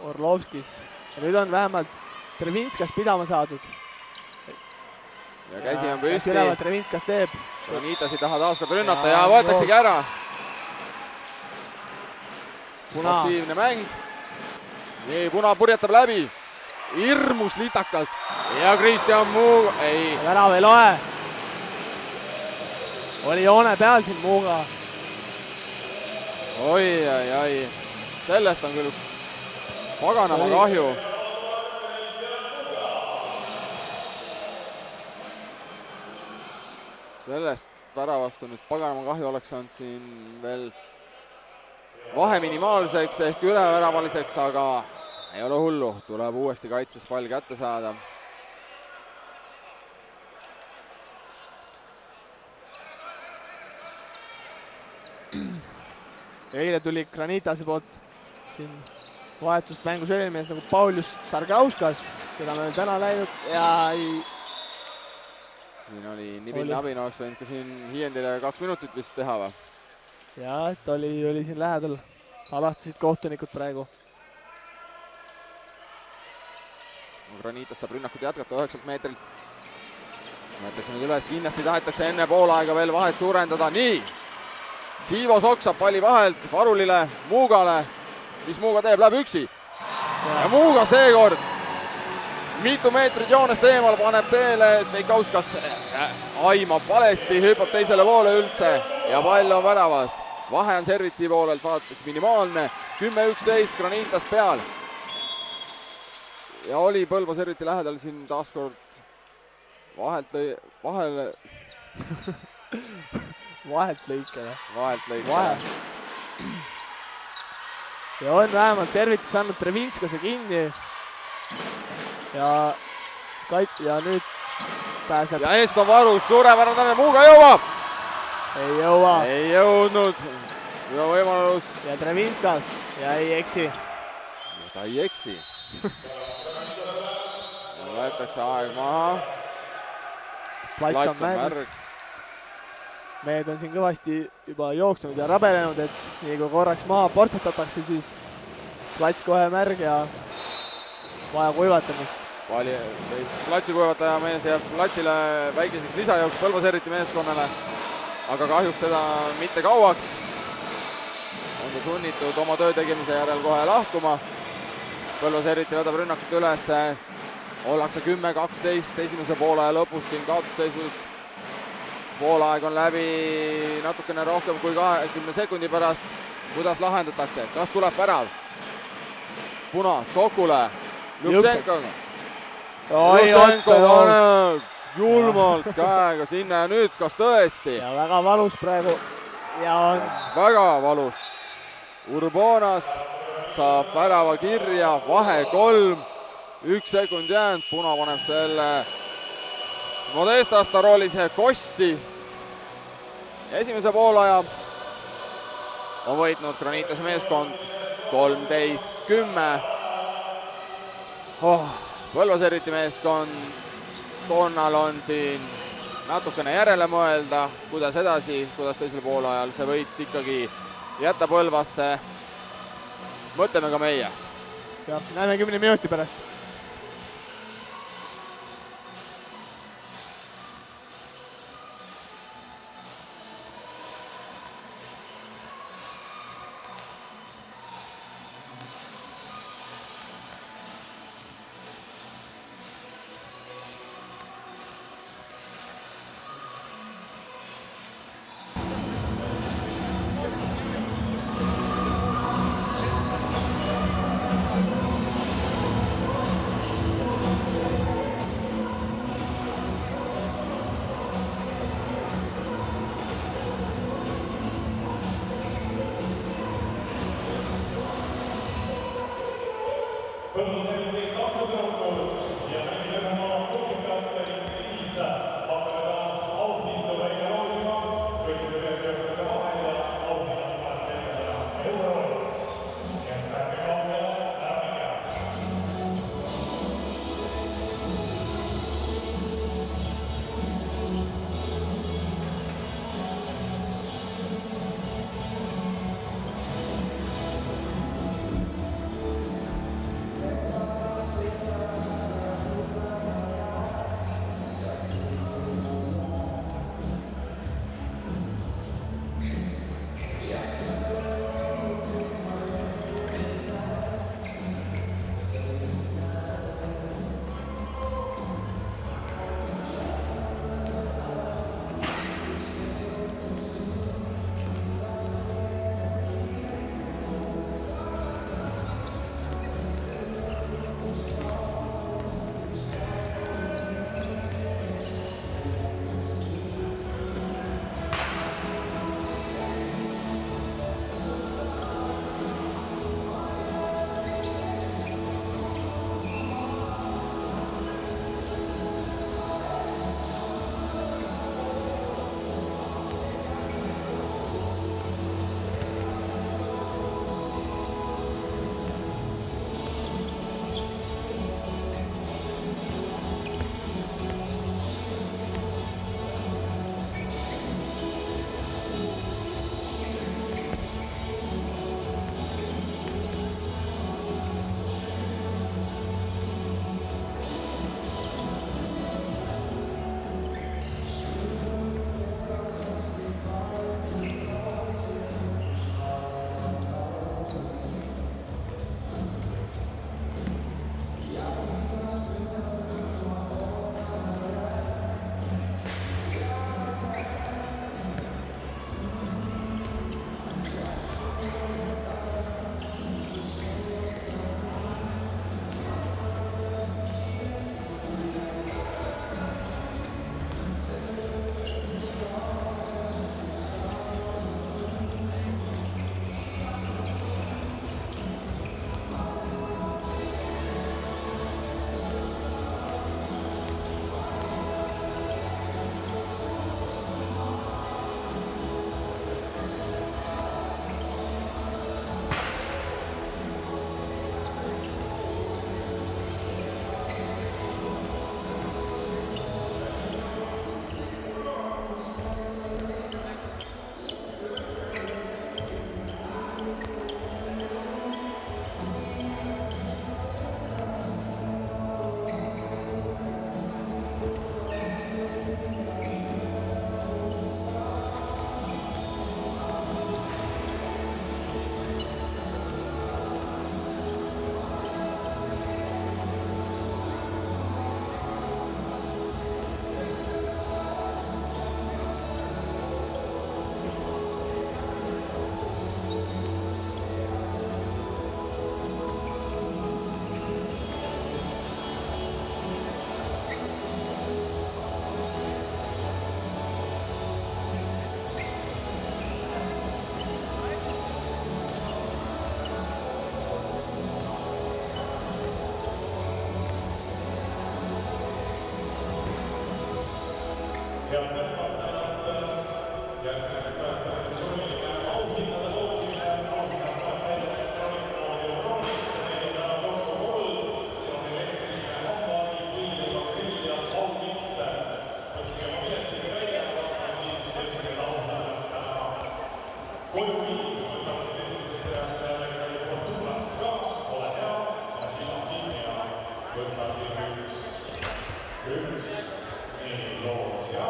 Orlovskis. Ja nüüd on vähemalt Trevinskas pidama saadud. Ja käsi on püsti. Trevinskas teeb. Granitas ei taha taaskord rünnata ja võetaksegi ära. Massiivne mäng. Nii, Puna purjetab läbi. Hirmus litakas. Ja Kristjan Muuga. Ei. Värav ei loe. Oli joone peal siin Muuga. Oi. Sellest on küll paganama kahju. Sellest väravast on nüüd paganama kahju, oleks saanud siin veel vahe minimaalseks ehk üleväravaliseks, aga ei ole hullu, tuleb uuesti kaitses pall kätte saada. Eile tuli Granitase poolt siin vahetust mängus oli mees nagu Paulius Sargauskas, keda me täna läinud ja ei... Siin oli nibil-nabin, oleks võinud ka siin Hiiendile 2 minutit vist teha või? Jaa, et oli siin lähedal. Alastasid kohtunikud praegu. Granitas saab rünnakut jätkata 9 meetrilt. Võetakse nüüd üles, kindlasti tahetakse enne poolaega veel vahet suurendada. Nii, Siivo Sokk saab palli vahelt Varulile, Muugale. Mis Muuga teeb, läheb üksi. Ja Muuga seekord mitu meetrit joonest eemal paneb teele, Sveikauskas aimab valesti, hüppab teisele poole üldse ja pall on väravas. Vahe on Serviti poolelt vaadates minimaalne, 10-11 Granitas peal. Ja oli Põlva Serviti lähedal siin taaskord vahelt lõikele. Ja on vähemalt Servitis andnud Trevinskase kinni. Ja nüüd pääseb. Ja eest on Varus, suurepärane, Muuga jõuab. Ei jõua. Ei jõudnud. Ja võimalus. Ja Trevinskas ja ei eksi. Ja ta ei eksi. Ja võetakse aeg maha. Plats on märg. Mehed on siin kõvasti juba jooksnud ja rabelenud, et nii kui korraks maha portatatakse, siis plats kohe märg ja vaja kuivatamist. Platsi kuivataja mees jääb platsile väikeseks lisajooks Põlva Serviti meeskonnale, aga kahjuks seda mitte kauaks. On ta sunnitud oma töö tegemise järel kohe lahkuma. Põlva Serviti võtab rünnakut üles. Ollakse 10-12 esimese poolaja lõpus siin kaotusseisus. Poolaeg on läbi natukene rohkem kui 20 sekundi pärast. Kuidas lahendatakse? Kas tuleb värav? Puna Sokule. Ljubtšenkoga. Ljubtšenko paneb julmalt käega sinna ja nüüd kas tõesti? Ja väga valus praegu. Ja on väga valus. Urbonas saab värava kirja, vahe 3. 1 sekund jäänud, Puna paneb selle Modesta Starolise kossi. Esimese poolaja on võitnud Granitas meeskond 13-10. Põlva Serviti meeskond Konnal on siin natukene järele mõelda, kuidas edasi, kuidas teisel poolajal see võit ikkagi jätta Põlvasse. Mõtleme ka meie. Ja, näeme 10 minuti pärast. Põlluseid kõik tantsutõrkud ja mängime oma muusikate ning siis hakkame taas auhindu välja loosima. Kõikide tööteostele vahel ja auhinnad tuleb teenida Euroopas. Ja ärge kaugele, ära minge. Võtma siin üks nii loos ja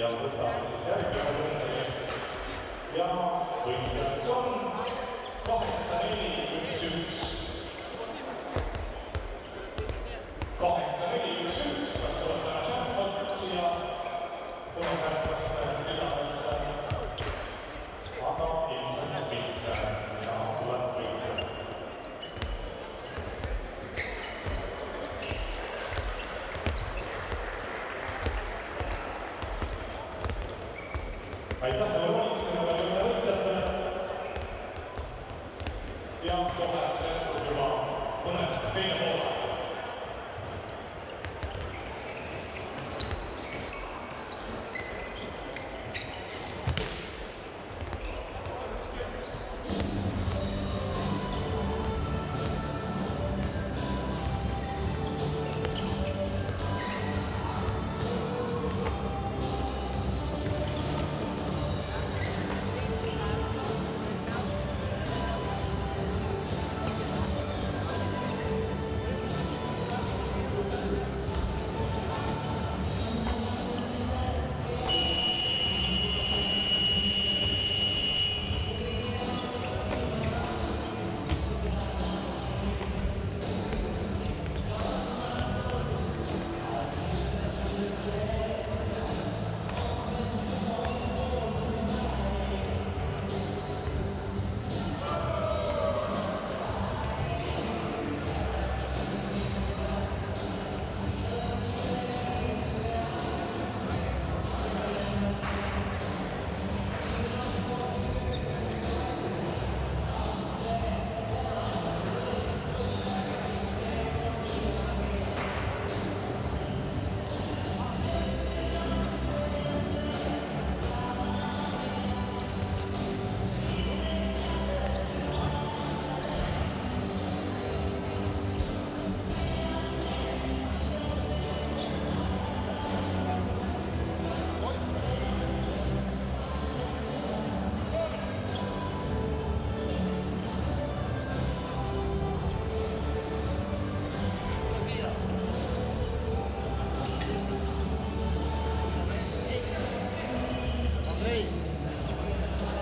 Ja võtame siis järgmine numeri ja võitjaks on 8-4-1-1. 8-4-1-1, kas tuleb täna jackpot siia punasärklaste ridadesse, aga ilmselt mitte ja tuleb võitja. Aitäh teile valitsema ja võitjate. Ja kohe jätkub juba kõne teine poole.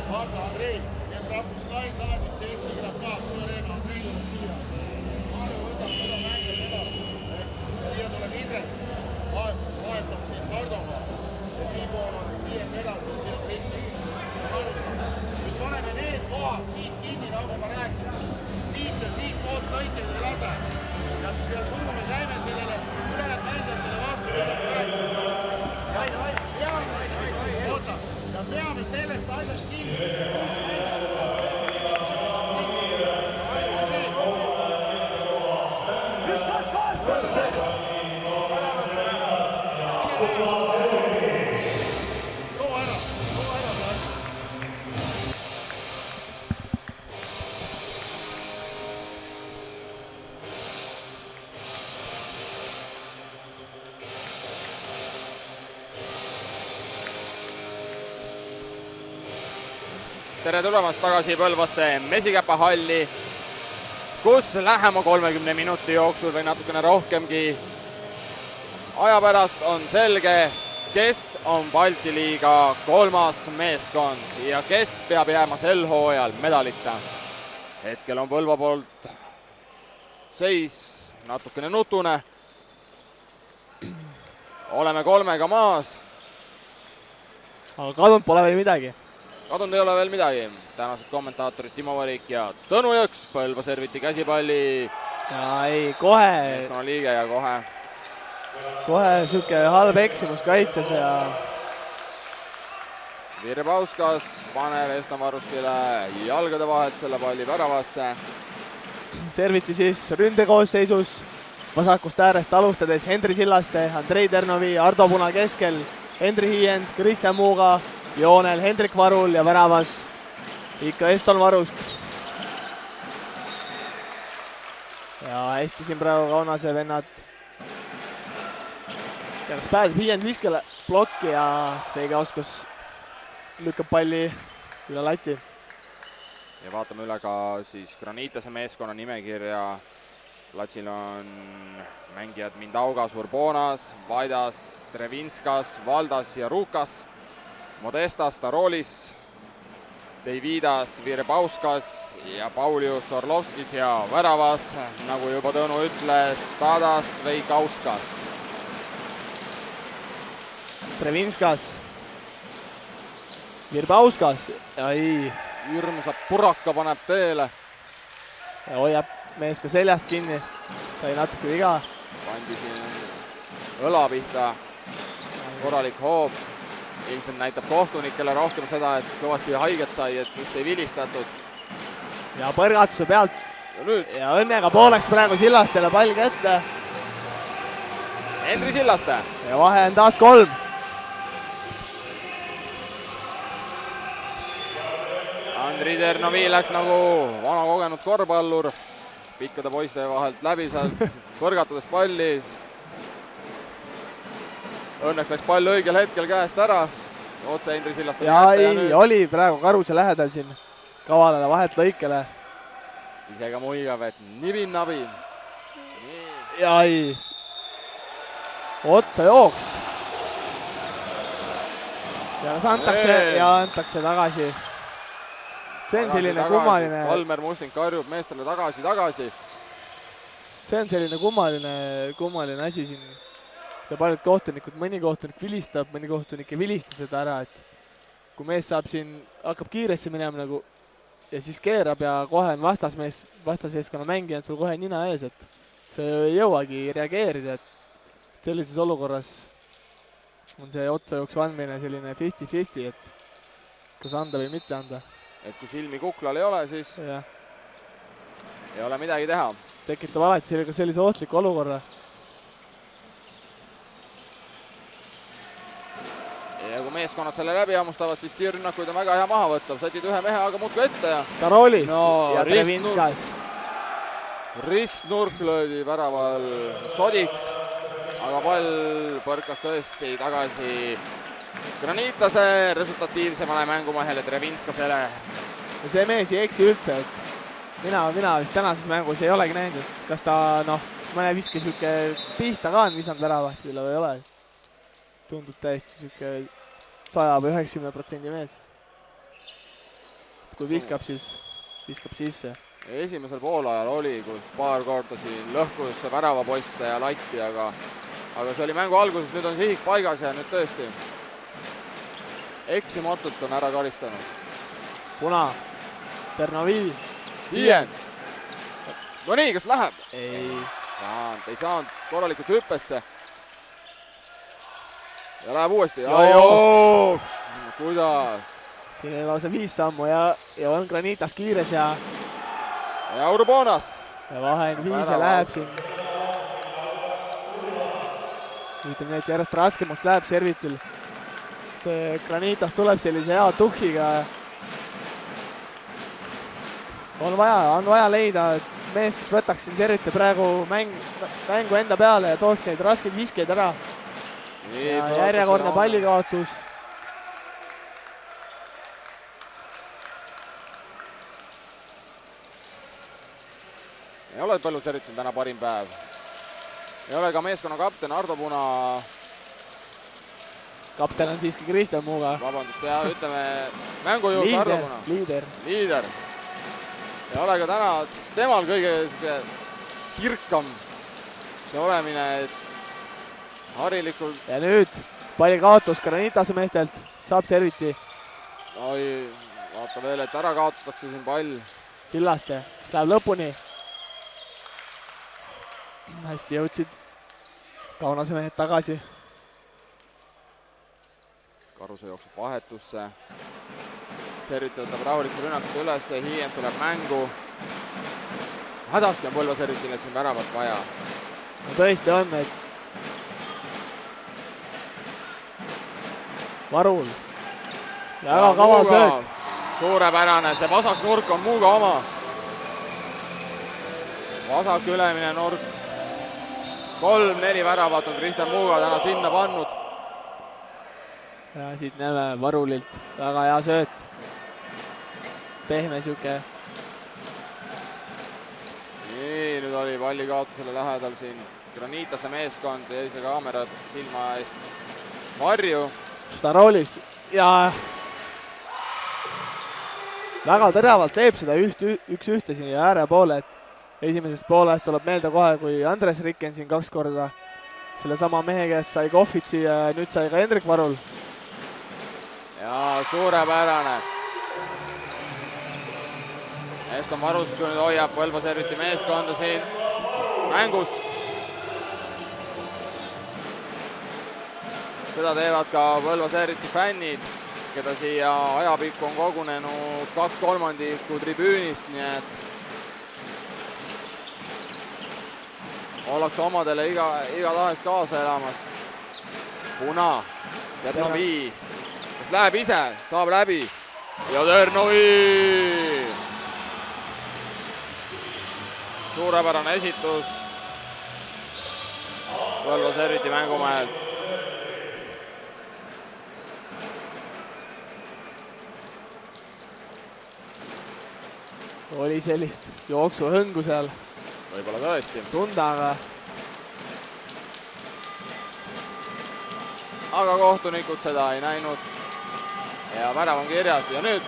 Vaata, Andrei, need rahvuslai saadid Eesti kõlab ka, see on Andrei tuleb siia. Maaru võtab seda mänge edasi. Siia tuleb Indrek, vahetab siis Hardoga. Ja siinpool on viies edasi, siin on Kristi. Nüüd paneme need kohad siit kinni, nagu ma räägin. Siit ja siit poolt lõikele ei lase. Ja siis veel surume käime sellele, ülejääb mängijad selle vastu, mida me räägime. Oota, ja peame sellest asjast kinni. Tere tulemast tagasi Põlvasse Mesikäpa halli, kus lähema 30 minuti jooksul või natukene rohkemgi aja pärast on selge, kes on Balti liiga 3. meeskond ja kes peab jääma sel hooajal medalita. Hetkel on Põlva poolt seis natukene nutune. Oleme 3-ga maas. Aga kadunud pole veel midagi. Kadunud ei ole veel midagi. Tänased kommentaatorid Timo Varik ja Tõnu Jõks, Põlva Serviti käsipalli Ja ei, kohe liige ja kohe siuke halb eksimus kaitses ja Virre Pauskas paneb Eston Varuskile jalgade vahelt selle palli väravasse. Serviti siis ründekoosseisus vasakust äärest alustades Hendri Sillaste, Andrei Ternovi, Ardo Puna keskel, Hendri Hiiend, Kristjan Muuga, joonel Hendrik Varul ja väravas ikka Eston Varusk. ja hästi siin praegu Kaunase vennad. Ja kas pääseb Hiiend viskele plokki ja Sveigauskas lükkab palli üle lati. ja vaatame üle ka siis Granitase meeskonna nimekirja. Platsil on mängijad Mindaugas, Urbonas, Vaidas, Trevinskas, Valdas ja Rukas, Modestas, Tarolis, Davidas, Virbauskas ja Paulius Orlovskis ja väravas, nagu juba Tõnu ütles, Tadas Veikauskas. Trevinskas, Virbauskas, ei, Hirmsa puraka paneb teele. ja hoiab mees ka seljast kinni, sai natuke viga. Pandi siin õla pihta, korralik hoob. Ilmselt näitab kohtunikele rohkem seda, et kõvasti haiget sai, et miks ei vilistatud. Ja põrgatuse pealt Ja nüüd ja õnnega pooleks praegu Sillastele pall kätte. Hendri Sillaste. Ja vahe on taas 3. Andri Ternovi läks nagu vana kogenud korvpallur pikkade poiste vahelt läbi sealt, põrgatades palli. Õnneks läks pall õigel hetkel käest ära. Otse Hendri Sillaste ja kätte ja ei, nüüd oli praegu Karuse lähedal siin kavalale vahet lõikele. ise ka muigab, et nibin-nabin. Ja ei, otsa jooks. Ja kas antakse tagasi. See on selline kummaline. Valmer Musling karjub meestele tagasi. See on selline kummaline asi siin. Ja paljud kohtunikud, mõni kohtunik vilistab, mõni kohtunik ei vilista seda ära, et kui mees saab siin, hakkab kiiresse minema nagu ja siis keerab ja kohe on vastasmeeskonna mängija on sul kohe nina ees, et see ei jõuagi reageerida, et sellises olukorras on see otsajooksu andmine selline 50-50, et kas anda või mitte anda. Et kui silmi kuklal ei ole, siis ja. ei ole midagi teha. Tekitab alati sellise ohtliku olukorra. Ja kui meeskonnad selle läbi hammustavad, siis kiirrünnakuid on väga hea maha võtta. Sätid ühe mehe aga muudku ette ja Starolis no, ja Trevinskas. Ristnurk löödi väraval sodiks, aga pall põrkas tõesti tagasi Granitase resultatiivsemale mängumehele Trevinskasele. Ja see mees ei eksi üldse, et mina vist tänases mängus ei olegi näinud, et kas ta mõne viske siuke pihta ka on visanud väravastile või ei ole. Tundub täiesti siuke 100 või 90% mees. Et kui viskab, siis viskab sisse. Esimesel poolajal oli, kus paar korda siin lõhkus väravapoiste ja latti, aga see oli mängu alguses, nüüd on sihik paigas ja nüüd tõesti eksimatult on ära karistanud. Puna, Ternovi. Hiiend. No nii, kas läheb? Ei saanud korralikult hüppesse. Ja läheb uuesti. Jooks. Kuidas? Siin ei lausa 5 sammu ja on Granitas kiires ja Urbonas. Ja vahe on 5 ja läheb siin. Ütleme nii, et järjest raskemaks läheb servitul. See Granitas tuleb sellise hea tuhhiga. On vaja leida mees, kes võtaks siin servite praegu mängu enda peale ja tooks neid raskeid viskeid ära. Ja järjekordne pallikaotus. Ei ole palju servitud täna parim päev. Ei ole ka meeskonna kapten Ardo Puna. Kapten on siiski Kristjan Muuga. Vabandust, ja ütleme mängu juurde Ardo Puna. Liider. Ja ole ka täna temal kõige kirkam see olemine, et harilikult. Ja nüüd pallikaotus Granitase meestelt, saab serviti. Oi, vaata veel, et ära kaotatakse siin pall. Sillaste, läheb lõpuni. Hästi jõudsid Kaunase mehed tagasi. Karuse jookseb vahetusse. Serviti võtab rahulikult rünnakut üles, Hiiend tuleb mängu. Hädasti on Põlva servitile siin väravat vaja. No tõesti on, et Varul. Väga kaval söök. Suurepärane, see vasak nurk on Muuga oma. vasak ülemine nurk. 3-4 väravat on Kristjan Muuga täna sinna pannud. ja siit näeme Varulilt väga hea sööt. Pehme sihuke. Nii, nüüd oli palli kaotusele lähedal siin Granitase meeskond, jäi see kaamera silma eest varju. Starolis ja väga teravalt teeb seda üks-ühte siin ääre poole, et esimesest poolest tuleb meelde kohe, kui Andres Rikken siin 2 korda sellesama mehe käest sai Kohvitsi ja nüüd sai ka Hendrik Varul. Ja suurepärane. Eston Varusku nüüd hoiab Põlva Serviti meeskonda siin mängus. Seda teevad ka Põlva Serviti fännid, keda siia ajapikku on kogunenud 2/3 tribüünist, nii et ollakse omadele igatahes kaasa elamas. Puna, Ternovi, kes läheb ise, saab läbi ja Ternovi. Suurepärane esitus Põlva Serviti mängumehelt. Oli sellist jooksuhõngu seal Võib-olla tõesti. tunda, aga kohtunikud seda ei näinud. Ja värav on kirjas ja nüüd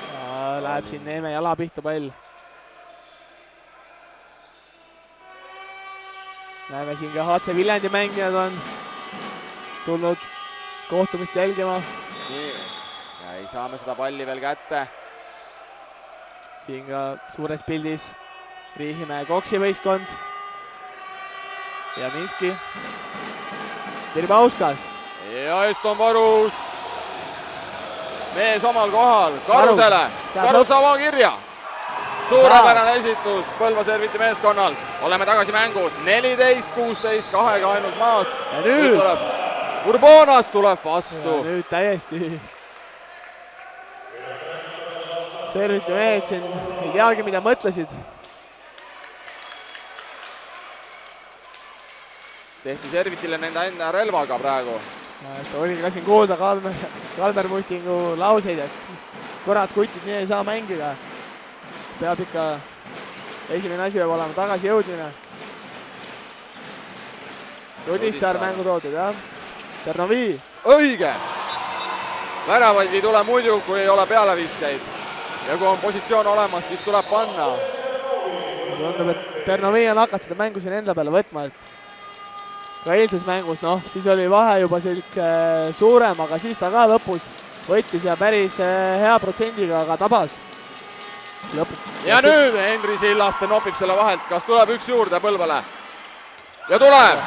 läheb siin Neeme jala pihta pall. Näeme siin ka HC Viljandi mängijad on tulnud kohtumist jälgima. nii, ja ei saame seda palli veel kätte. Siin ka suures pildis Riihimäe Koksi võistkond. Ja Minski. Virbauskas. Ja Eston Varus. Mees omal kohal. Karusele. Karus oma kirja. Suurepärane esitus Põlva Serviti meeskonnal. Oleme tagasi mängus. 14-16 kahega ainult maas. Ja nüüd tuleb Urbonas tuleb vastu. Ja nüüd täiesti Serviti mehed siin ei teagi, mida mõtlesid. Tehti Servitile nende enda relvaga praegu. Oli ka siin kuulda Kalmer Mustingu lauseid, et kurat kutid, nii ei saa mängida. Peab ikka, esimene asi peab olema tagasi jõudmine. Rudissaar mängu toodud, jah. Ternovi. Õige! Väravaid ei tule muidu, kui ei ole pealeviskeid. Ja kui on positsioon olemas, siis tuleb panna. Tundub, et Ternovi on hakanud seda mängu siin enda peale võtma, et ka eilses mängus, siis oli vahe juba selline suurem, aga siis ta ka lõpus võttis ja päris hea protsendiga, aga tabas. Ja nüüd Henri Sillaste nopib selle vahelt, kas tuleb üks juurde Põlvale? Ja tuleb!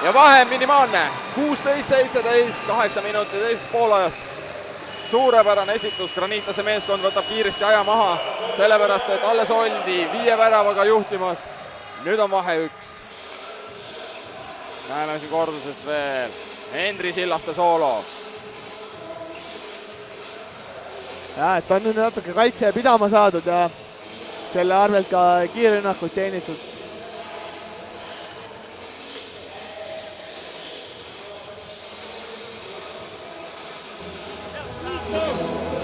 Ja vahe minimaalne, 16-17, 8 minutit teisest poolajast. Suurepärane esitus, Granitase meeskond võtab kiiresti aja maha, sellepärast et alles oldi 5 väravaga juhtimas. Nüüd on vahe 1. Näeme siin kordusest veel Henri Sillaste soolo. Ja, et on nüüd natuke kaitse pidama saadud ja selle arvelt ka kiirrünnakuid teenitud.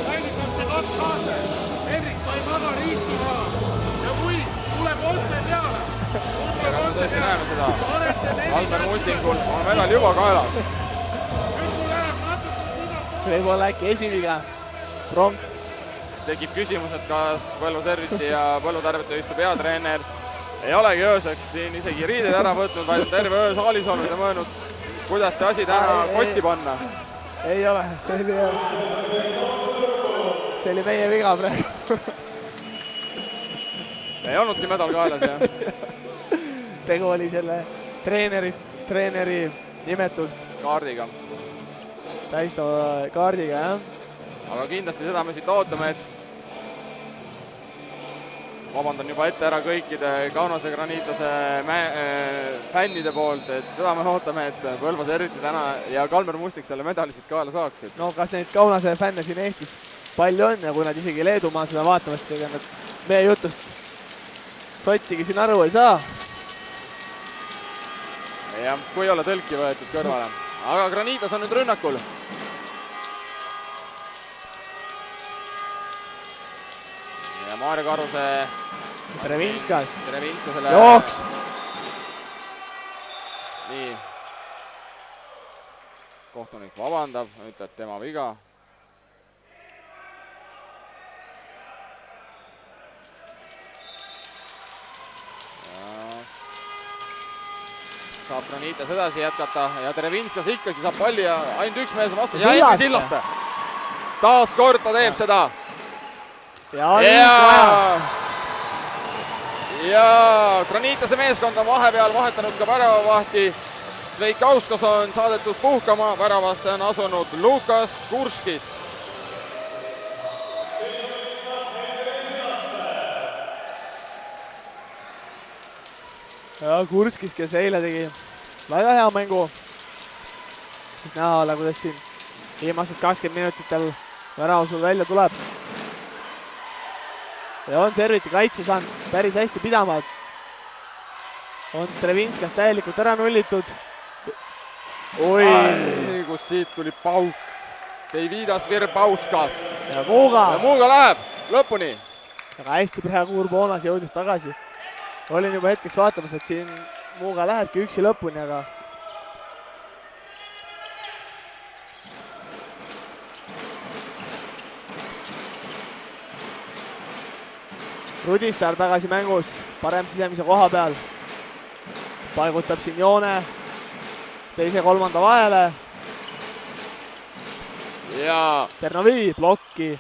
Mängitakse 2 haate. Henrik sai maga riistima ja kui tuleb otse peale. Tõesti näeme seda. Kalmer Mustingul on medal juba kaelas. See võib olla äkki esiviga. Pronks. Tekib küsimus, et kas Põlva Serviti ja Põlva Tarvete peatreener ei olegi ööseks siin isegi riided ära võtnud, vaid on terve öö saalis olnud ja mõelnud, kuidas see asi täna kotti panna. Ei ole, see oli meie viga praegu. Ei olnudki medal kaelas, jah. Tegu oli selle treeneri nimetust. Kaardiga. Tähistava kaardiga, jah. Aga kindlasti seda me siit ootame, et vabandan juba ette ära kõikide Kaunase Granitase fännide poolt, et seda me ootame, et Põlva Serviti täna ja Kalmer Mustik selle medalisid kaela saaksid. No kas neid Kaunase fänne siin Eestis palju on ja kui nad isegi Leedumaa seda vaatavad, siis ega nad meie jutust sottigi siin aru ei saa. jah, kui ei ole tõlki võetud kõrvale. Aga Granitas on nüüd rünnakul. Ja Maarja Karuse Trevinskasele jooks. Nii. Kohtunik vabandab, ütleb tema viga. Saab Granitas edasi jätkata ja Trevinskas ikkagi saab palli ja ainult üks mees on vastu. Ja Henri Sillaste. Taas kord ta teeb seda. Ja Granitase meeskond on vahepeal vahetanud ka väravavahti. Sveikauskas on saadetud puhkama, väravasse on asunud Lukas Kurskis. Ja Kurskis, kes eile tegi väga hea mängu. Siis näha olla, kuidas siin viimased 20 minutitel värava sul välja tuleb. Ja on serviti kaitse saanud päris hästi pidama. On Trevinskas täielikult ära nullitud. Oi, kus siit tuli pauk. Deividas Virbauskas. Ja Muuga läheb lõpuni. Aga hästi praegu Urboonas jõudis tagasi. Olin juba hetkeks vaatamas, et siin Muuga lähebki üksi lõpuni, aga Rudissaar tagasi mängus, parem sisemise koha peal. Paigutab siin joone teise-kolmanda vahele. Ja Ternovi blokki.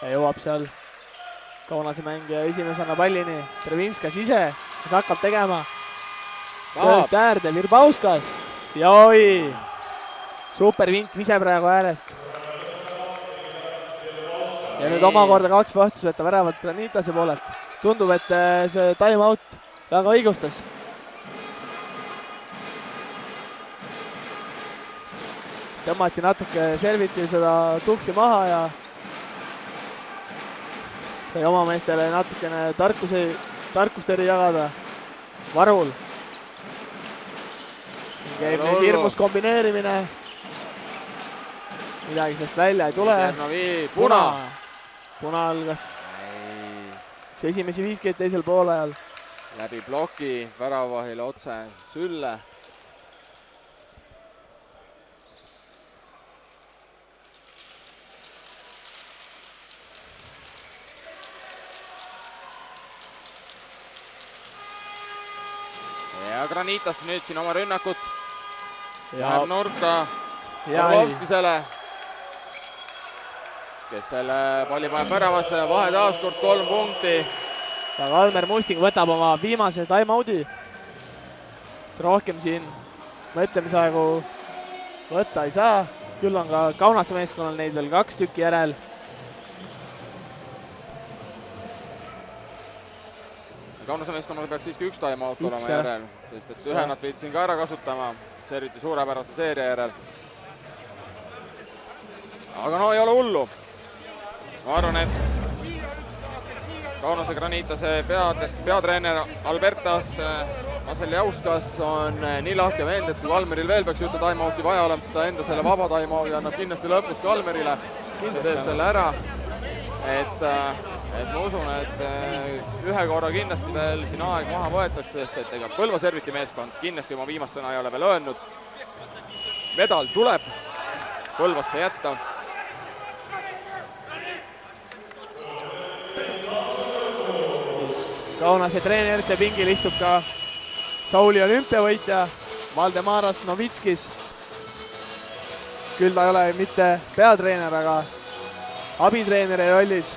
Ja jõuab seal Kaunase mängija esimesena pallini. Trevinskas ise, kes hakkab tegema. Sööt äärde, Virbauskas. Ja oi, super vint vise praegu äärest. Ja nüüd omakorda 2 vastusvõtta väravat Granitase poolelt. Tundub, et see time out väga õigustas. Tõmmati natuke serviti seda tuhhi maha ja sai oma meestele natukene tarkusteri jagada. Varul. Käib nüüd hirmus kombineerimine. Midagi sellest välja ei tule. Puna algas. Esimesi 5 teisel poolajal. Läbi bloki väravahile otse Sülle. Ja Granitas nüüd siin oma rünnakut. Läheb nurka Orlovskisele, kes selle palli paneb väravasse, vahe taaskord 3 punkti. Ja Kalmer Musting võtab oma viimase time-out'i. Rohkem siin mõtlemisaegu võtta ei saa. Küll on ka Kaunase meeskonnal neid veel 2 tükki järel. Kaunase meeskonnal peaks siiski 1 time-out olema järel, sest et ühe nad pidid siin ka ära kasutama. Serviti suurepärase seeria järel. Aga no ei ole hullu. Ma arvan, et Kaunase Granitase peatreener Albertas Vaseljauskas on nii lahke vend, et kui Kalmeril veel peaks ühte time-out'i vaja olema, siis ta enda selle vaba time-out'i annab kindlasti lõpus Kalmerile ja teeb selle ära. Et ma usun, et ühe korra kindlasti veel siin aeg maha võetakse, sest et ega Põlva Serviti meeskond kindlasti oma viimast sõna ei ole veel öelnud. Medal tuleb Põlvasse jätta. Kaunase treenerite pingil istub ka Sauli olümpiavõitja Valdemaras Novitskis. Küll ta ei ole mitte peatreener, aga abitreeneri rollis.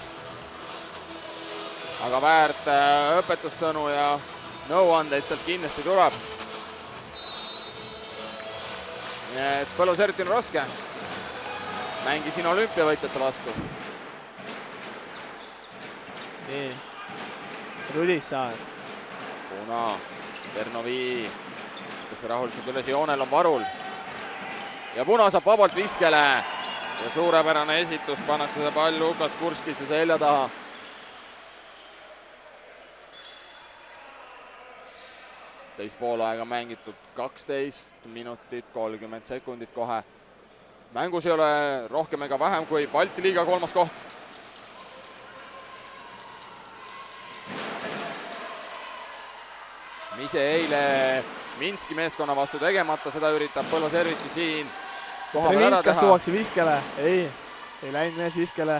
Aga väärt õpetussõnu ja nõuandeid sealt kindlasti tuleb. Nii et Põlva Serviti on raske. Mängisin olümpiavõitjate vastu. Nii. Rudissaar. Puna, Ternovi. Võtakse rahulikult üles, joonel on Varul. Ja Puna saab vabalt viskele. Ja suurepärane esitus, pannakse see pall Lukas Kurskisse selja taha. teist poolaega mängitud 12 minutit 30 sekundit kohe. Mängus ei ole rohkem ega vähem kui Balti liiga 3. koht. mis eile Minski meeskonna vastu tegemata, seda üritab Põlva Serviti siin kohapeal ära Trevinskas teha. tuuakse viskele, ei läinud mees viskele.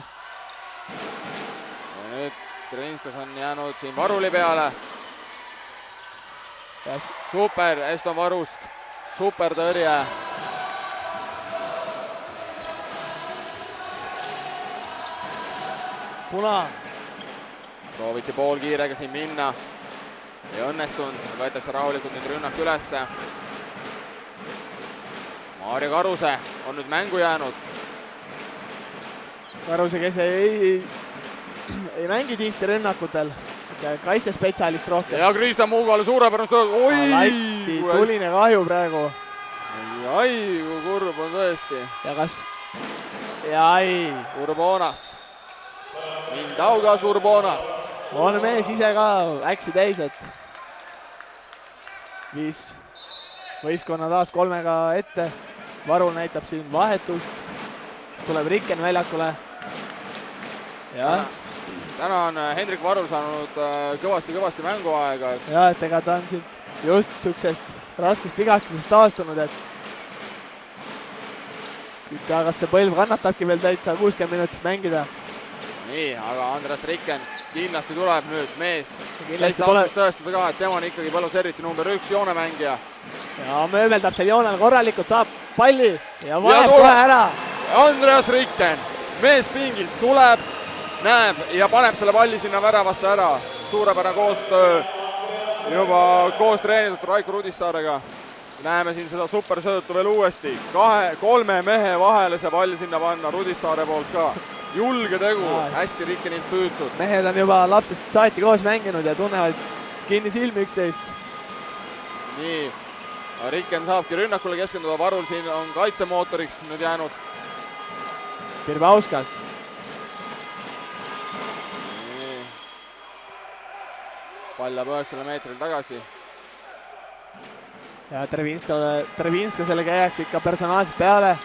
Ja nüüd Trevinskas on jäänud siin Varuli peale. Super, Eston Varusk, super tõrje. Puna. Prooviti poolkiirega siin minna. Ei õnnestunud, võetakse rahulikult nüüd rünnak ülesse. Maarja Karuse on nüüd mängu jäänud. Karuse, kes ei mängi tihti rünnakutel. Kaitsespetsialist rohkem. Ja Kristjan Muugalu suurepärane stööd. Latti, tuline kahju praegu. Ai, kui kurb on tõesti. Ja kas... Ai. Urbonas. Mindaugas Urbonas. On mees ise ka äksi täis, et viis võistkonna taas 3-ga ette. Varul näitab siin vahetust. Tuleb Rikken väljakule. Täna on Hendrik Varul saanud kõvasti mänguaega. Ja, et ega ta on siin just siuksest raskest vigastusest taastunud, et kas see põlv kannatabki veel täitsa 60 minutit mängida. Nii, aga Andres Rikken kindlasti tuleb nüüd mees. Kindlasti Täist tõestada ka, et tema on ikkagi Põlva Serviti number 1 joonemängija. Ja mööbeldab seal joonel korralikult, saab palli ja vajab kohe ära. Andreas Rikken, mees pingilt tuleb, näeb ja paneb selle palli sinna väravasse ära. Suurepärane koostöö juba koos treenitud Raiko Rudissaarega. Näeme siin seda supersöötu veel uuesti. 3 mehe vahele see pall sinna panna Rudissaare poolt ka. Julge tegu, hästi Rikkenilt püütud. Mehed on juba lapsest saati koos mänginud ja tunnevad kinni silmi üksteist. Nii, Rikken saabki rünnakule keskenduda, Varul siin on kaitsemootoriks nüüd jäänud. Pirbauskas. Pall läheb 9 meetril tagasi. Ja Trevinskasele käiaks ikka personaalselt peale.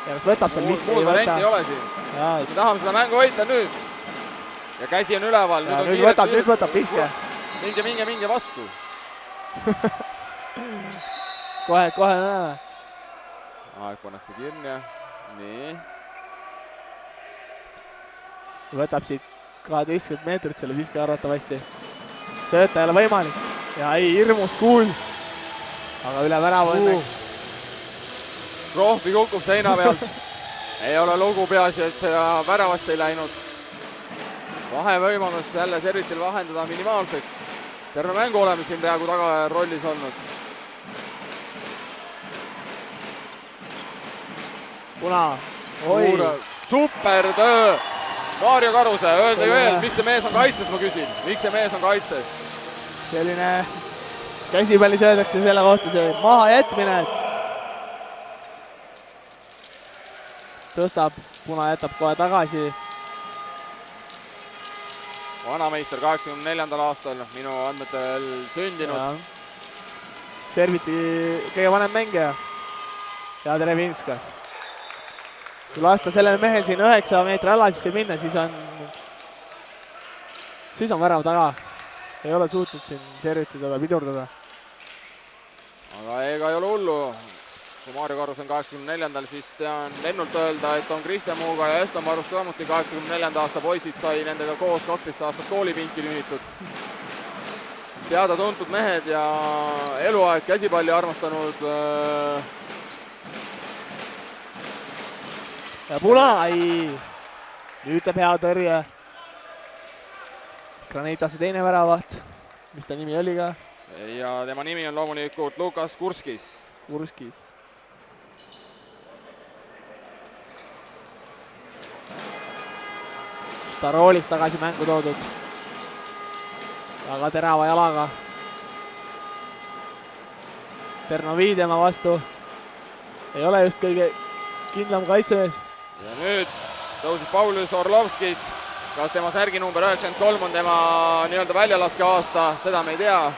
Ja kas võtab seal viski? Muud varianti ei ole siin. Me tahame seda mängu võita nüüd. Ja käsi on üleval. Ja nüüd võtab viske. Minge vastu. Kohe näeme. Aeg pannakse kirja. Nii. Võtab siit 12 meetrit selle viske arvatavasti. Sööta ei ole võimalik. Ja ei, hirmus kuul. Aga üle värava õnneks. Krohvi kukub seina pealt. Ei ole lugu, peaasi, et seda väravasse ei läinud. Vahevõimalus jälle Servitil vahendada minimaalseks. Terve mängu oleme siin peaaegu taga rollis olnud. Puna. Super töö. Maarja Karuse, öelda veel, miks see mees on kaitses, ma küsin. Miks see mees on kaitses? Selline käsipallis öeldakse selle kohta see maha jätmine. Tõstab, Puna jätab kohe tagasi. Vanameister 84. aastal, minu andmetel sündinud. Serviti kõige vanem mängija. Ja Trevinskas. Kui lasta sellel mehel siin 9 meetri ala sisse minna, siis on värav taga. Ei ole suutnud siin Serviti teda pidurdada. Aga ega ei ole hullu. Kui Maarja Karus on 84. siis tean lennult öelda, et on Kristjan Muuga ja Eston Varus samuti 84. aasta poisid, sai nendega koos 12 aastat koolipinki nühitud. Teada-tuntud mehed ja eluaeg käsipalli armastanud. Ja Puna, ei. Nüüd teeb hea tõrje. Granitase teine väravaht, mis ta nimi oli ka? Ja tema nimi on loomulikult Lukas Kurskis. Staroolis tagasi mängu toodud. Väga terava jalaga. Ternovi tema vastu. Ei ole just kõige kindlam kaitsemees. Ja nüüd tõusis Paulus Orlovskis. Kas tema särgi number 93 on tema nii-öelda väljalaske aasta, seda me ei tea.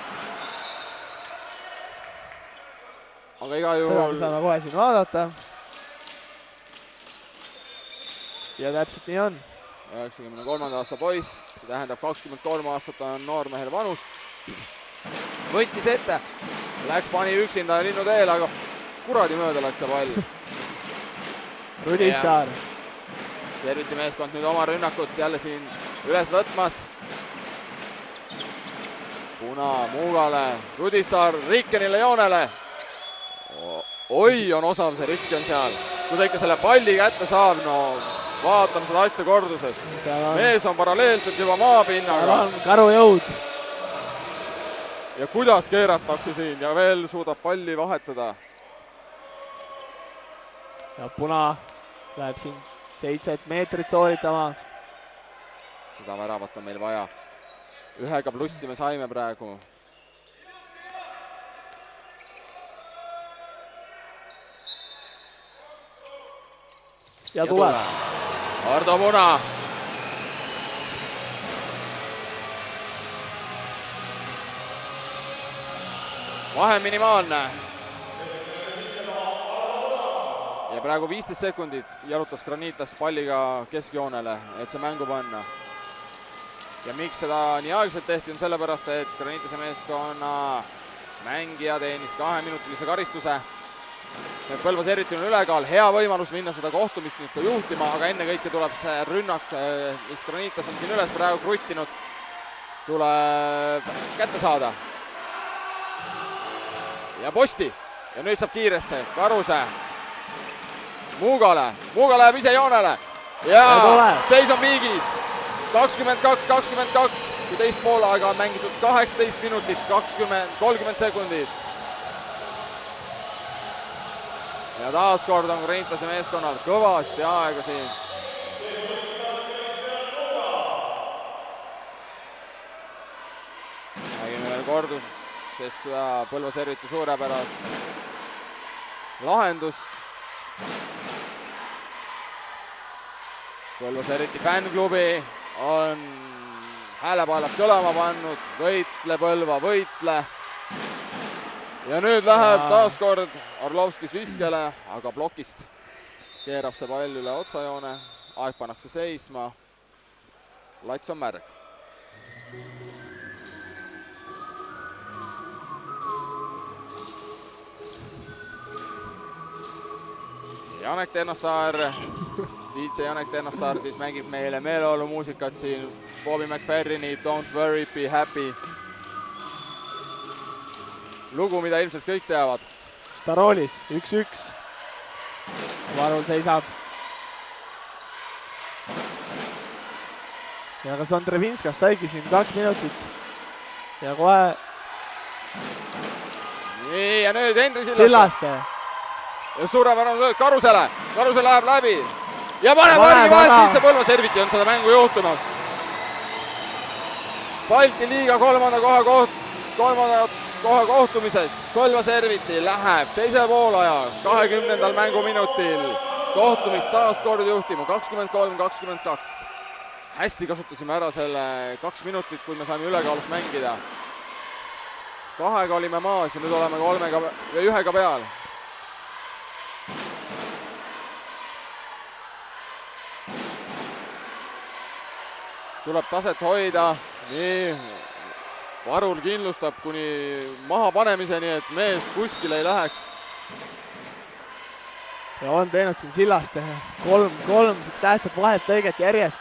aga igal seda me juhul saame kohe siin vaadata. ja täpselt nii on. 93. aasta poiss, see tähendab 23 aastat on noormehel vanust. Võttis ette, läks, pani üksinda linnu teele, aga kuradi mööda läks see pall. Rudissaar. Serviti meeskond nüüd oma rünnakut jälle siin üles võtmas. Puna Muugale, Rudissaar Rikkenile joonele. Oi, on osav see Rikken seal. Kui ta ikka selle palli kätte saab, no vaatame seda asja korduses. Mees on paralleelselt juba maapinnaga. Seal on karujõud. Ja kuidas keeratakse siin ja veel suudab palli vahetada. Ja Puna läheb siin 7 meetrit sooritama. Seda väravat on meil vaja. 1 plussi me saime praegu. Ja tuleb. Ardo Puna. Vahe minimaalne. Ja praegu 15 sekundit jalutas Granitas palliga keskjoonele, et see mängu panna. Ja miks seda nii aegselt tehti, on sellepärast, et Granitase meeskonna mängija teenis 2-minutilise karistuse. Põlva Serviti on ülekaal, hea võimalus minna seda kohtumist nüüd ka juhtima, aga enne kõike tuleb see rünnak, mis Granitas on siin üles praegu kruttinud, tuleb kätte saada. Ja posti. Ja nüüd saab kiiresse. Karuse. Muuga läheb ise joonele. Ja seis on viigis. 22-22. Kui teist poolaega on mängitud 18 minutit, 30 sekundit. Ja taas kord on Granitase meeskonnal kõvasti aega siin. Nägime veel korduses Põlva Serviti suurepärast lahendust. Põlva Serviti fännklubi on häälepaelad kõlama pannud, võitle Põlva, võitle. Ja nüüd läheb taas kord Orlovskis viskele, aga plokist keerab see pall üle otsajoone, aeg pannakse seisma, lats on märg. Janek Tennassaar, DJ Janek Tennassaar siis mängib meile meeleolumuusikat siin, Bobby McFerrini Don't Worry, Be Happy. Lugu, mida ilmselt kõik teavad. Starolis, 1-1. Varul seisab. Ja kas on Trevinskas saigi siin 2 minutit. Ja kohe... Nii, ja nüüd Henri Sillaste. Ja suurepärane sööt Karusele. Karuse läheb läbi. Ja paneb vargi vahelt sisse, Põlva Serviti on seda mängu juhtumas. Balti liiga kolmanda koha kohtumises. Põlva Serviti läheb teise poolaja 20. mänguminutil. Kohtumist taas kord juhtima 23-22. Hästi kasutasime ära selle 2 minutit, kui me saime ülekaalus mängida. 2 olime maas ja nüüd oleme 3 ja 1 peal. Tuleb taset hoida. Nii, Varul kindlustab kuni maha panemiseni, et mees kuskile ei läheks. Ja on teinud siin Sillaste 3 tähtsat vahelt lõiget järjest.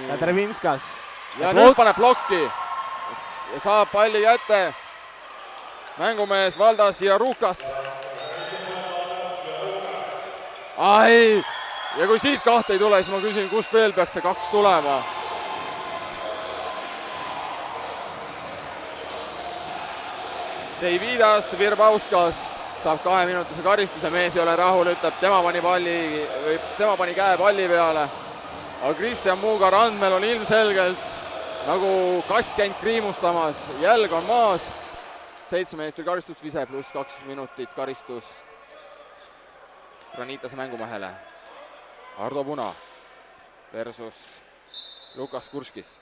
Ja Trevinskas. Ja nüüd paneb plokki. Ja saab palli kätte. Mängumees Valdas ja Rukas. Ai! Ja kui siit 2 ei tule, siis ma küsin, kust veel peaks see 2 tulema. Davidas Virbauskas saab 2-minutise karistuse, mees ei ole rahul, ütleb, tema pani käe palli peale. Aga Kristjan Muuga randmel on ilmselgelt nagu kass käinud kriimustamas, jälg on maas. 7 meetri karistusvise pluss 2 minutit karistust Granitase mängumehele. Ardo Puna versus Lukas Kurskis.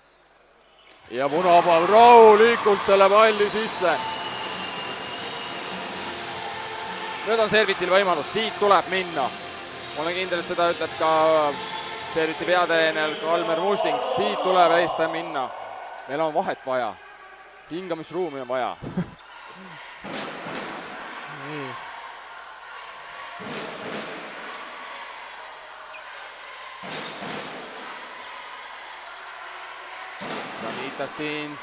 ja Puna paneb rahulikult selle palli sisse. Nüüd on servitil võimalus, siit tuleb minna. Ma olen kindel, et seda ütleb ka serviti peatreener Kalmer Musting. Siit tuleb eest minna. Meil on vahet vaja. Hingamisruumi on vaja. Nii. Ranitas siin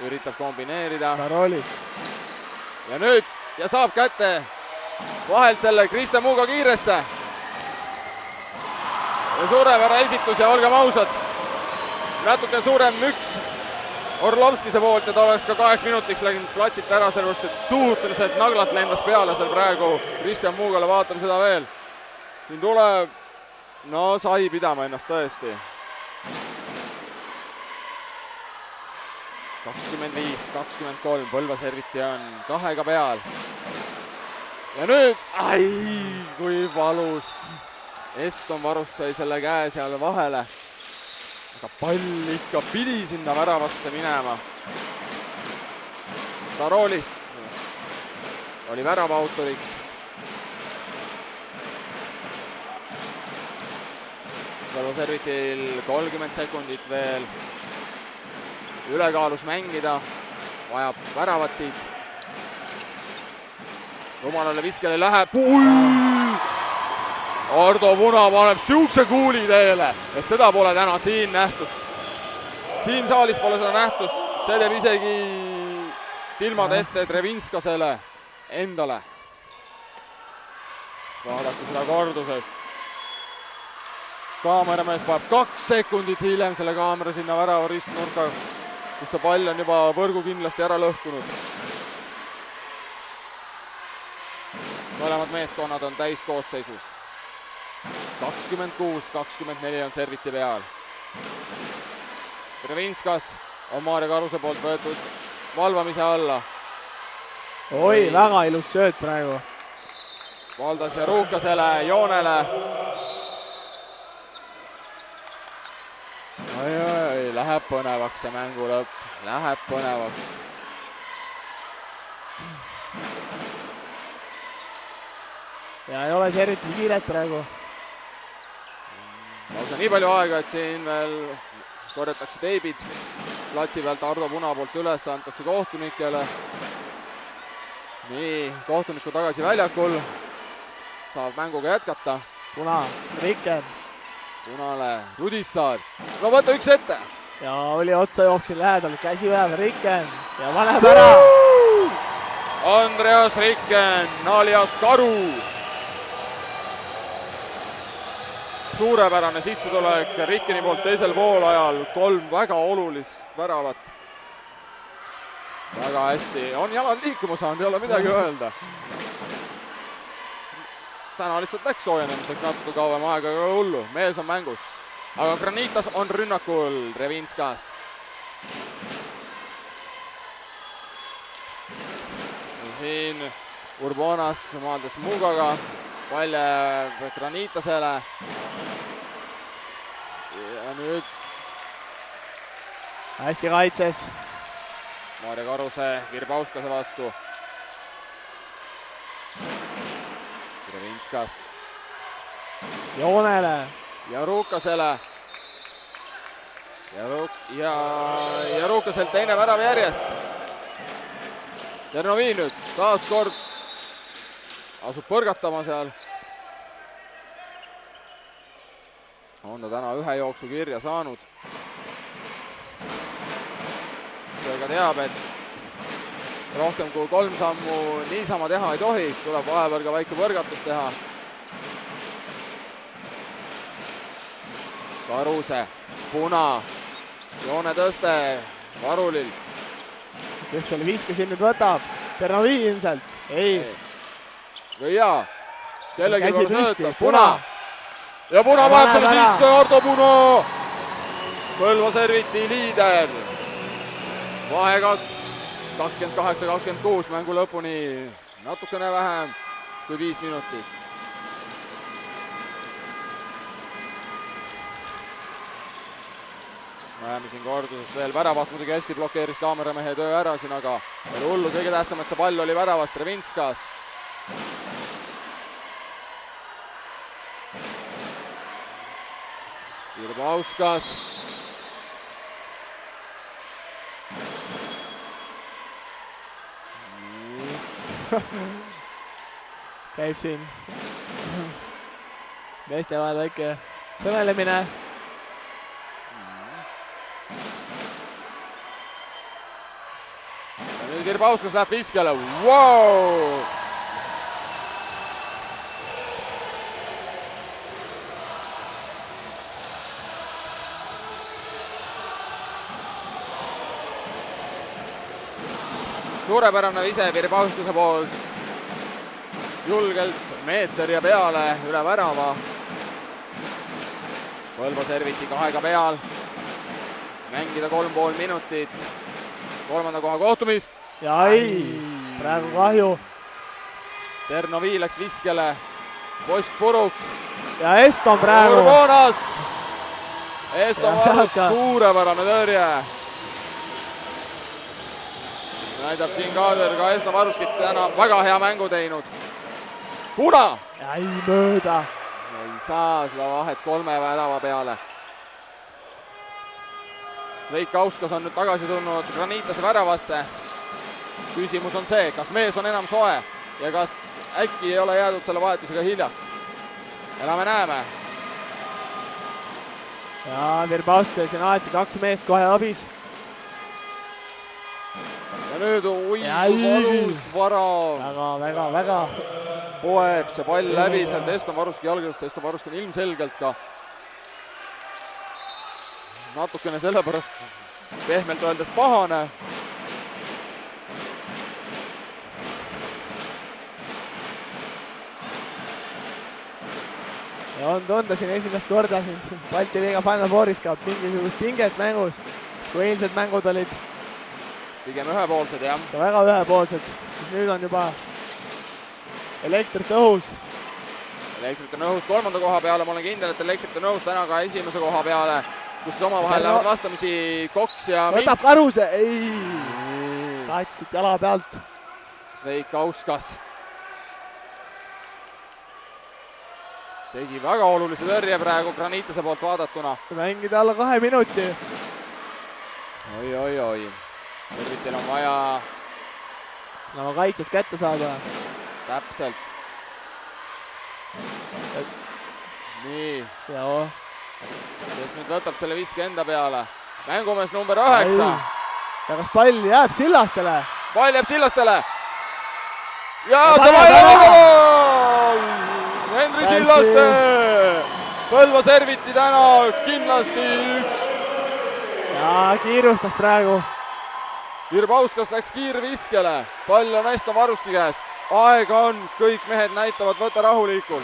üritab kombineerida. Karolis. Ja nüüd ja saab kätte vahelt selle Kristjan Muuga kiiresse. Ja suurepärane esitus ja olgem ausad, natuke suurem müks Orlovskise poolt ja ta oleks ka 8 minutiks läinud platsilt ära, sellepärast et suhteliselt naglalt lendas peale seal praegu Kristjan Muugale, vaatame seda veel. Siin tuleb, no sai pidama ennast tõesti. 25-23, Põlva serviti on 2 peal. Ja nüüd, kui valus. Eston Varus sai selle käe seal vahele. Aga pall ikka pidi sinna väravasse minema. Starolis oli värava autoriks. Põlva servitil 30 sekundit veel. Ülekaalus mängida, vajab väravat siit. Rumalale viskele läheb. Ardo Puna paneb siukse kuuli teele, et seda pole täna siin nähtud. Siin saalis pole seda nähtud. See teeb isegi silmad ette Trevinskasele endale. Vaadake seda korduses. Kaameramees paneb 2 sekundit hiljem selle kaamera sinna värava ristnurka, kus see pall on juba võrgu kindlasti ära lõhkunud. Mõlemad meeskonnad on täiskoosseisus. 26-24 on serviti peal. Trevinskas on Maarja Karuse poolt võetud valvamise alla. Oi, väga ilus sööt praegu. Valdas ja Ruukasele, joonele. Oi, läheb põnevaks see mängu lõpp. Läheb põnevaks. Ja ei ole see eriti kiiret praegu. Lausa nii palju aega, et siin veel korjatakse teibid platsi pealt Ardo Puna poolt üles, antakse kohtunikele. Nii, kohtuniku tagasi väljakul. Saab mänguga jätkata. Puna, Rikken. Punale Rudissaar. No võta üks ette. Ja oli otsa jooksil lähedal, käsi väev Rikken ja paneb ära. Andreas Rikken, alias Karu. Suurepärane sissetulek Rikkeni poolt teisel poolajal. 3 väga olulist väravat. Väga hästi. On jalad liikuma saanud, ei ole midagi öelda. Täna lihtsalt läks soojenemiseks natuke kauem aega, aga hullu. Mees on mängus. Aga Granitas on rünnakul. Trevinskas. Siin Urbonas maandas Muugaga. Pall Granitasele. Ja nüüd hästi kaitses. Maarja Karuse Virbauskase vastu. Trevinskas. Joonele. Ja Ruukasele. Ja Ruukaselt teine värav järjest. Ternoviin nüüd taas kord asub põrgatama seal. On ta täna 1 jooksu kirja saanud. Seega teab, et rohkem kui 3 sammu niisama teha ei tohi. Tuleb vahepeal ka väike põrgatus teha. Karuse, Puna, joone tõste, Varulil. Kes selle viske siin nüüd võtab? Ternoviin ilmselt. Ei. Või jaa, kellegi Käsi pole püsti. sööta. Puna. Ja Puna paneb selle sisse, Ardo Puna. Põlva serviti liider. Vahe 28-26 mängu lõpuni. Natukene vähem kui 5 minutit. näeme siin korduses veel väravat, muidugi hästi blokeeris kaameramehe töö ära siin, aga ei ole hullu, kõige tähtsam, et see pall oli väravas Trevinskas. Kirbauskas. Käib siin meeste vahel väike sõnelemine. Ja nüüd Kirbauskas läheb viskele. Wow! Suurepärane ise Kirbaustuse poolt. Julgelt meeter ja peale üle värava. Põlva serviti kahega peal. Mängida 3,5 minutit. Kolmanda koha kohtumist. Ja ei, praegu kahju. Terno Vii läks viskele. Post puruks. Ja Eston praegu. Urbonas. Eston Ja varus sealt ka. suurepärane tõrje. Näidab siin kaader ka Eston Varuskit täna väga hea mängu teinud. Puna! Ja ei mööda. Ei saa seda vahet 3 värava peale. Sveik Auskas on nüüd tagasi tulnud Granitase väravasse. Küsimus on see, kas mees on enam soe ja kas äkki ei ole jäädud selle vahetusega hiljaks. Elame-näeme. Ja Virbauskil siin alati 2 meest kohe abis. Ja nüüd Ja valus varav. Väga. Poeb see pall läbi sealt Eston Varuski jalgadest. Eston Varuski on ilmselgelt ka natukene sellepärast pehmelt öeldes pahane. Ja on tunda siin esimest korda siin Balti liiga Final Fouris ka mingisugust pinget mängus. Kui eilsed mängud olid Pigem ühepoolsed, jah. ka väga ühepoolsed, siis nüüd on juba elektrit õhus. Elektrit on õhus 3. koha peale, ma olen kindel, et elektrit on õhus täna ka 1. koha peale, kus omavahel lähevad vastamisi Koks ja Võtab Minsk. Karuse, ei! Tahtsid jala pealt. Sveik Auskas tegi väga olulise tõrje praegu Granitase poolt vaadatuna. Mängida alla 2 minuti. Oi. Tervitil on vaja Siin oma kaitses kätte saada. täpselt. Nii, Joo. kes nüüd võtab selle viske enda peale. Mängumees number 9. Ja kas pall jääb Sillastele? Pall jääb Sillastele. Ja Ja see pane pall on Henri Hästi. Sillaste. Põlva serviti täna kindlasti 1. Ja kiirustas praegu. Kirbauskas läks kiirviskele. Pall on Eston Varuski käes. Aega on, kõik mehed näitavad, võta rahulikult.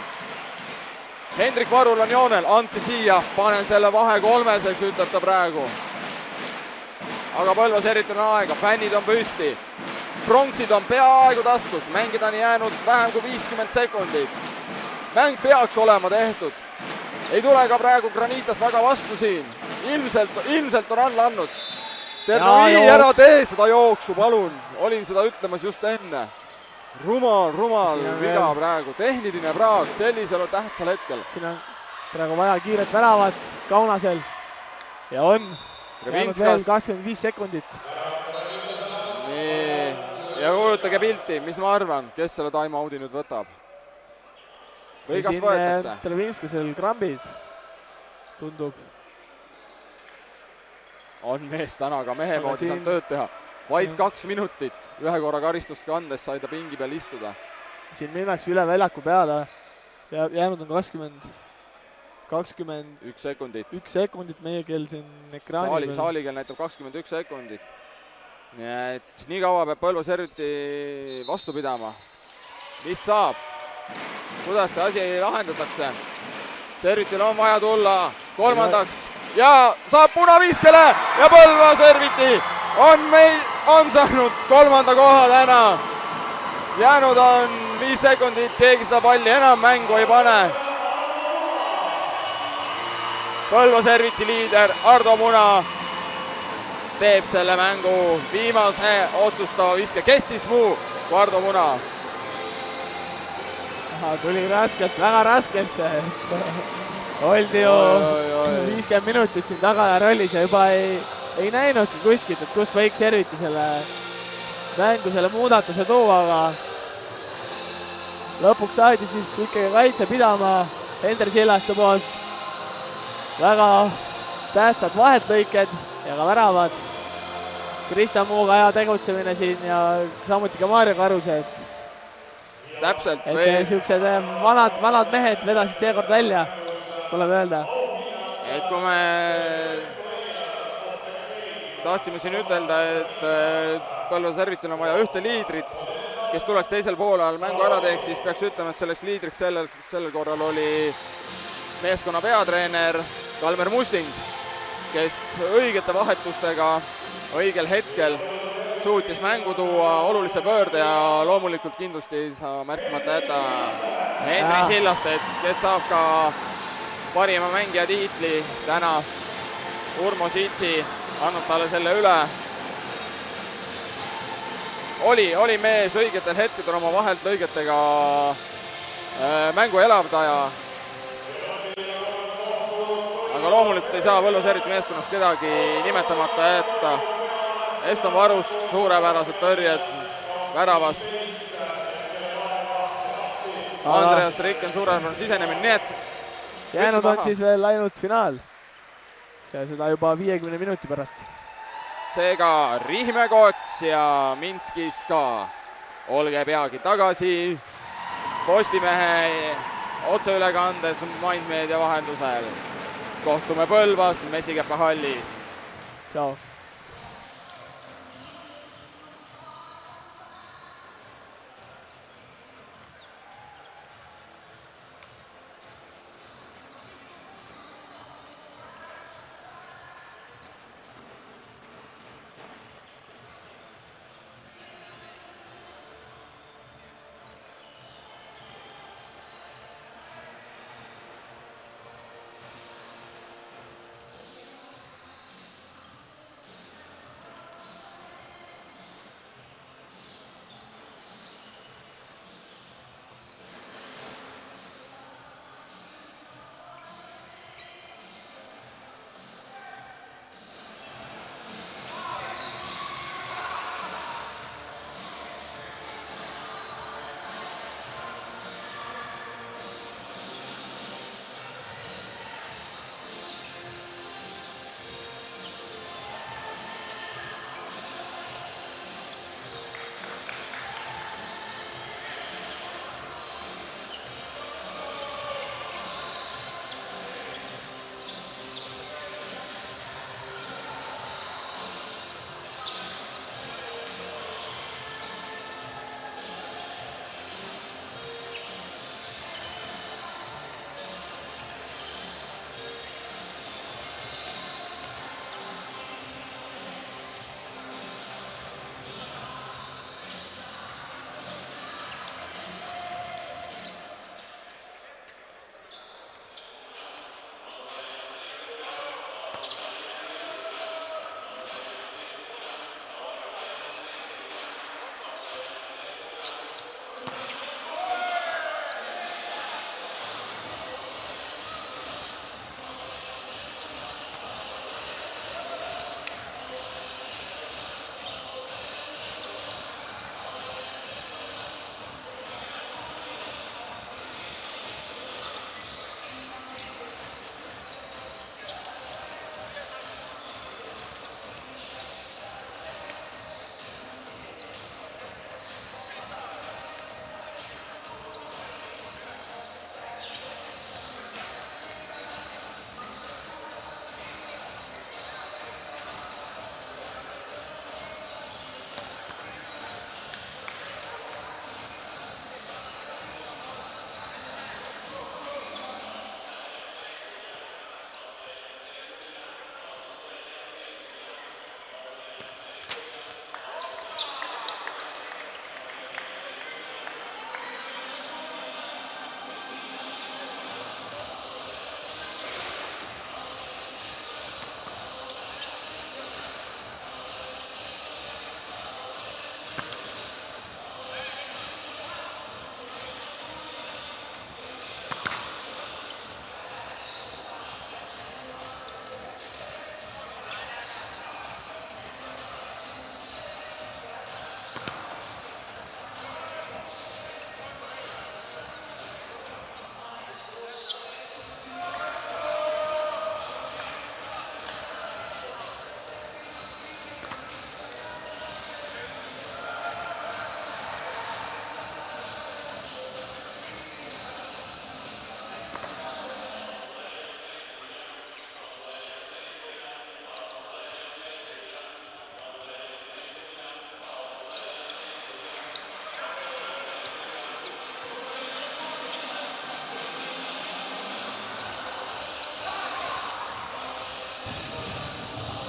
Hendrik Varul on joonel, andke siia, panen selle vahe 3-seks, ütleb ta praegu. Aga Põlva servitil on aega, fännid on püsti. Pronksid on peaaegu taskus, mängida on jäänud vähem kui 50 sekundit. Mäng peaks olema tehtud. Ei tule ka praegu Granitas väga vastu siin. Ilmselt on alla andnud. Terno Ja Vii, jooks. ära tee seda jooksu, palun. Olin seda ütlemas just enne. Rumal Siin on viga veel. praegu. Tehniline praag sellisel tähtsal hetkel. Siin on praegu vaja kiiret väravat Kaunasel. Ja on. Jäänud veel Trevinskas. 25 sekundit. Nii. Ja kujutage pilti, mis ma arvan, kes selle time-out'i nüüd võtab. Või kas võetakse? Trevinskasel krambid, tundub. On mees täna ka mehe Aga moodi siin- saanud tööd teha. Vaid siin- 2 minutit. Ühe korra karistust kandes sai ta pingi peal istuda. Siin minnakse üle väljaku peale. Ja jäänud on 21 sekundit. sekundit meie keel siin ekraani peal. Saalikeel näitab 21 sekundit. Nii et nii kaua peab Põlva serviti vastu pidama. Mis saab? Kuidas see asi lahendatakse? Servitil on vaja tulla 3. Ja saab punaviskele ja Põlva serviti on saanud 3. koha täna. Jäänud on 5 sekundit, keegi seda palli enam mängu ei pane. Põlva serviti liider Ardo Muna teeb selle mängu viimase otsustava viske. Kes siis muu? Vardo Muna. Tuli raskelt, väga raskelt see, et oldi ju 50 minutit siin tagaja rollis ja juba ei näinudki kuskilt, et kust võiks serviti selle mängu, selle muudatuse tuua, aga lõpuks saadi siis ikkagi kaitse pidama Hendri Sillaste poolt. Väga tähtsad vahetlõiked ja ka väravad. Kristjan Muuga hea tegutsemine siin ja samuti ka Maarja Karuse, täpselt. et niisugused vanad mehed vedasid seekord välja, tuleb öelda. Et kui me tahtsime siin ütelda, et Põlva servitil on vaja ühte liidrit, kes tuleks teisel poolel mängu ära teeks, siis peaks ütlema, et selleks liidriks sellel korral oli meeskonna peatreener Kalmer Musting, kes õigete vahetustega õigel hetkel suutis mängu tuua olulise pöörde ja loomulikult kindlasti ei saa märkimata jätta Hendri Sillastet, kes saab ka parima mängija tiitli täna. Urmo Siitsi annab talle selle üle. Oli mees õigetel hetkedel oma vahelt lõigetega mängu elavdaja. Aga loomulikult ei saa Põlva serviti meeskonnast kedagi nimetamata jätta. Eston Varust suurepärased tõrjed väravas. Andreas Rikken suurepärane sisenemine, nii et jäänud on siis veel ainult finaal. Seda juba 50 minuti pärast. Seega Rihimäe Kots ja Minskis ka. Olge peagi tagasi Postimehe otseülekandes Mindmeedia vahendusel. Kohtume Põlvas Mesikepa hallis. Tšau.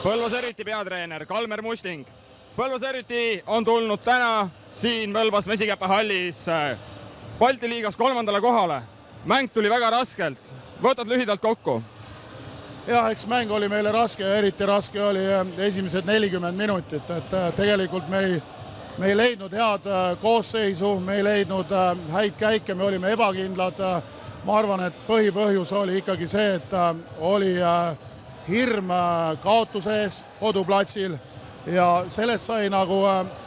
Põlva Serviti peatreener Kalmer Musting. Põlva Serviti on tulnud täna siin Põlvas Mesikäpa hallis Balti liigas 3. kohale. Mäng tuli väga raskelt. Võtad lühidalt kokku? Jah, eks mäng oli meile raske ja eriti raske oli esimesed 40 minutit, et tegelikult me ei leidnud head koosseisu, me ei leidnud häid käike, me olime ebakindlad. Ma arvan, et põhipõhjus oli ikkagi see, et oli hirm kaotuse ees koduplatsil ja sellest sai nagu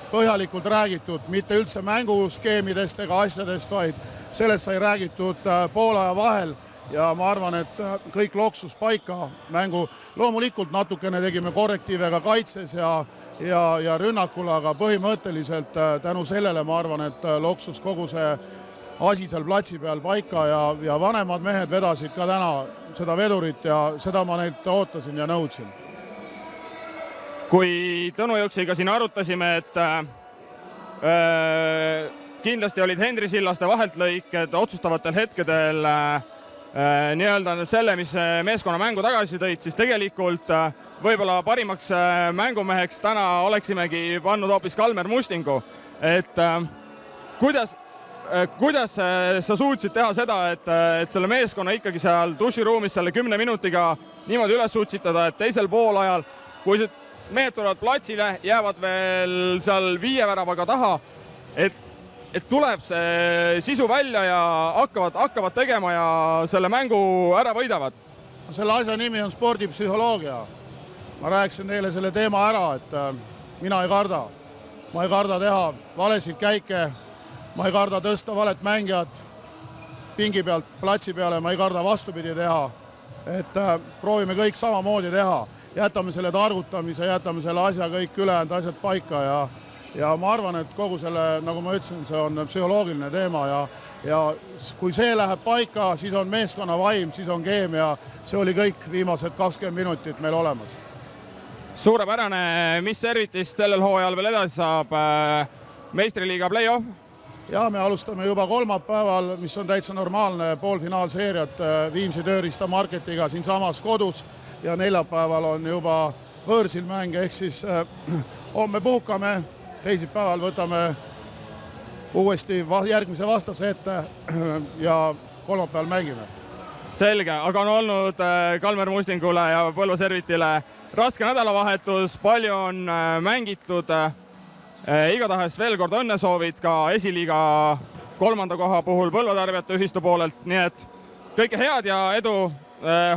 põhjalikult räägitud, mitte üldse mänguskeemidest ega asjadest, vaid sellest sai räägitud poolaja vahel ja ma arvan, et kõik loksus paika mängu. Loomulikult natukene tegime korrektiive ka kaitses ja rünnakul, aga põhimõtteliselt tänu sellele ma arvan, et loksus kogu see asi seal platsi peal paika ja vanemad mehed vedasid ka täna seda vedurit ja seda ma neilt ootasin ja nõudsin. Kui Tõnu Jõksiga siin arutasime, et kindlasti olid Henri Sillaste vaheltlõiked otsustavatel hetkedel nii-öelda selle, mis meeskonna mängu tagasi tõid, siis tegelikult võib-olla parimaks mängumeheks täna oleksimegi pannud hoopis Kalmer Mustingu. Et kuidas sa suutsid teha seda, et selle meeskonna ikkagi seal duširuumis selle 10 minutiga niimoodi üles suutsitada, et teisel poolajal, kui mehed tulevad platsile, jäävad veel seal 5 väravaga taha, et tuleb see sisu välja ja hakkavad tegema ja selle mängu ära võidavad? Selle asja nimi on spordipsühholoogia. Ma rääkisin teile selle teema ära, et mina ei karda. Ma ei karda teha valesid käike, ma ei karda tõsta valet mängijat pingi pealt platsi peale, ma ei karda vastupidi teha. Et proovime kõik samamoodi teha. Jätame selle targutamise, jätame selle asja kõik ülejäänud asjad paika ja ma arvan, et kogu selle, nagu ma ütlesin, see on psühholoogiline teema ja kui see läheb paika, siis on meeskonna vaim, siis on keemia, see oli kõik viimased 20 minutit meil olemas. Suurepärane, mis Servitist sellel hooajal veel edasi saab meistriliiga play-off? Ja me alustame juba kolmapäeval, mis on täitsa normaalne poolfinaalseeriat Viimsi tööriista marketiga siin samas kodus ja neljapäeval on juba võõrsil mäng, ehk siis homme puhkame, teisipäeval võtame uuesti järgmise vastase ette ja kolmapäeval mängime. Selge, aga on olnud Kalmer Mustingule ja Põlva Servitile raske nädalavahetus, palju on mängitud, igatahes veel kord õnnesoovid ka esiliiga 3. koha puhul Põlva tarbijate ühistu poolelt, nii et kõike head ja edu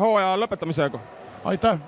hooaja lõpetamisega. Aitäh!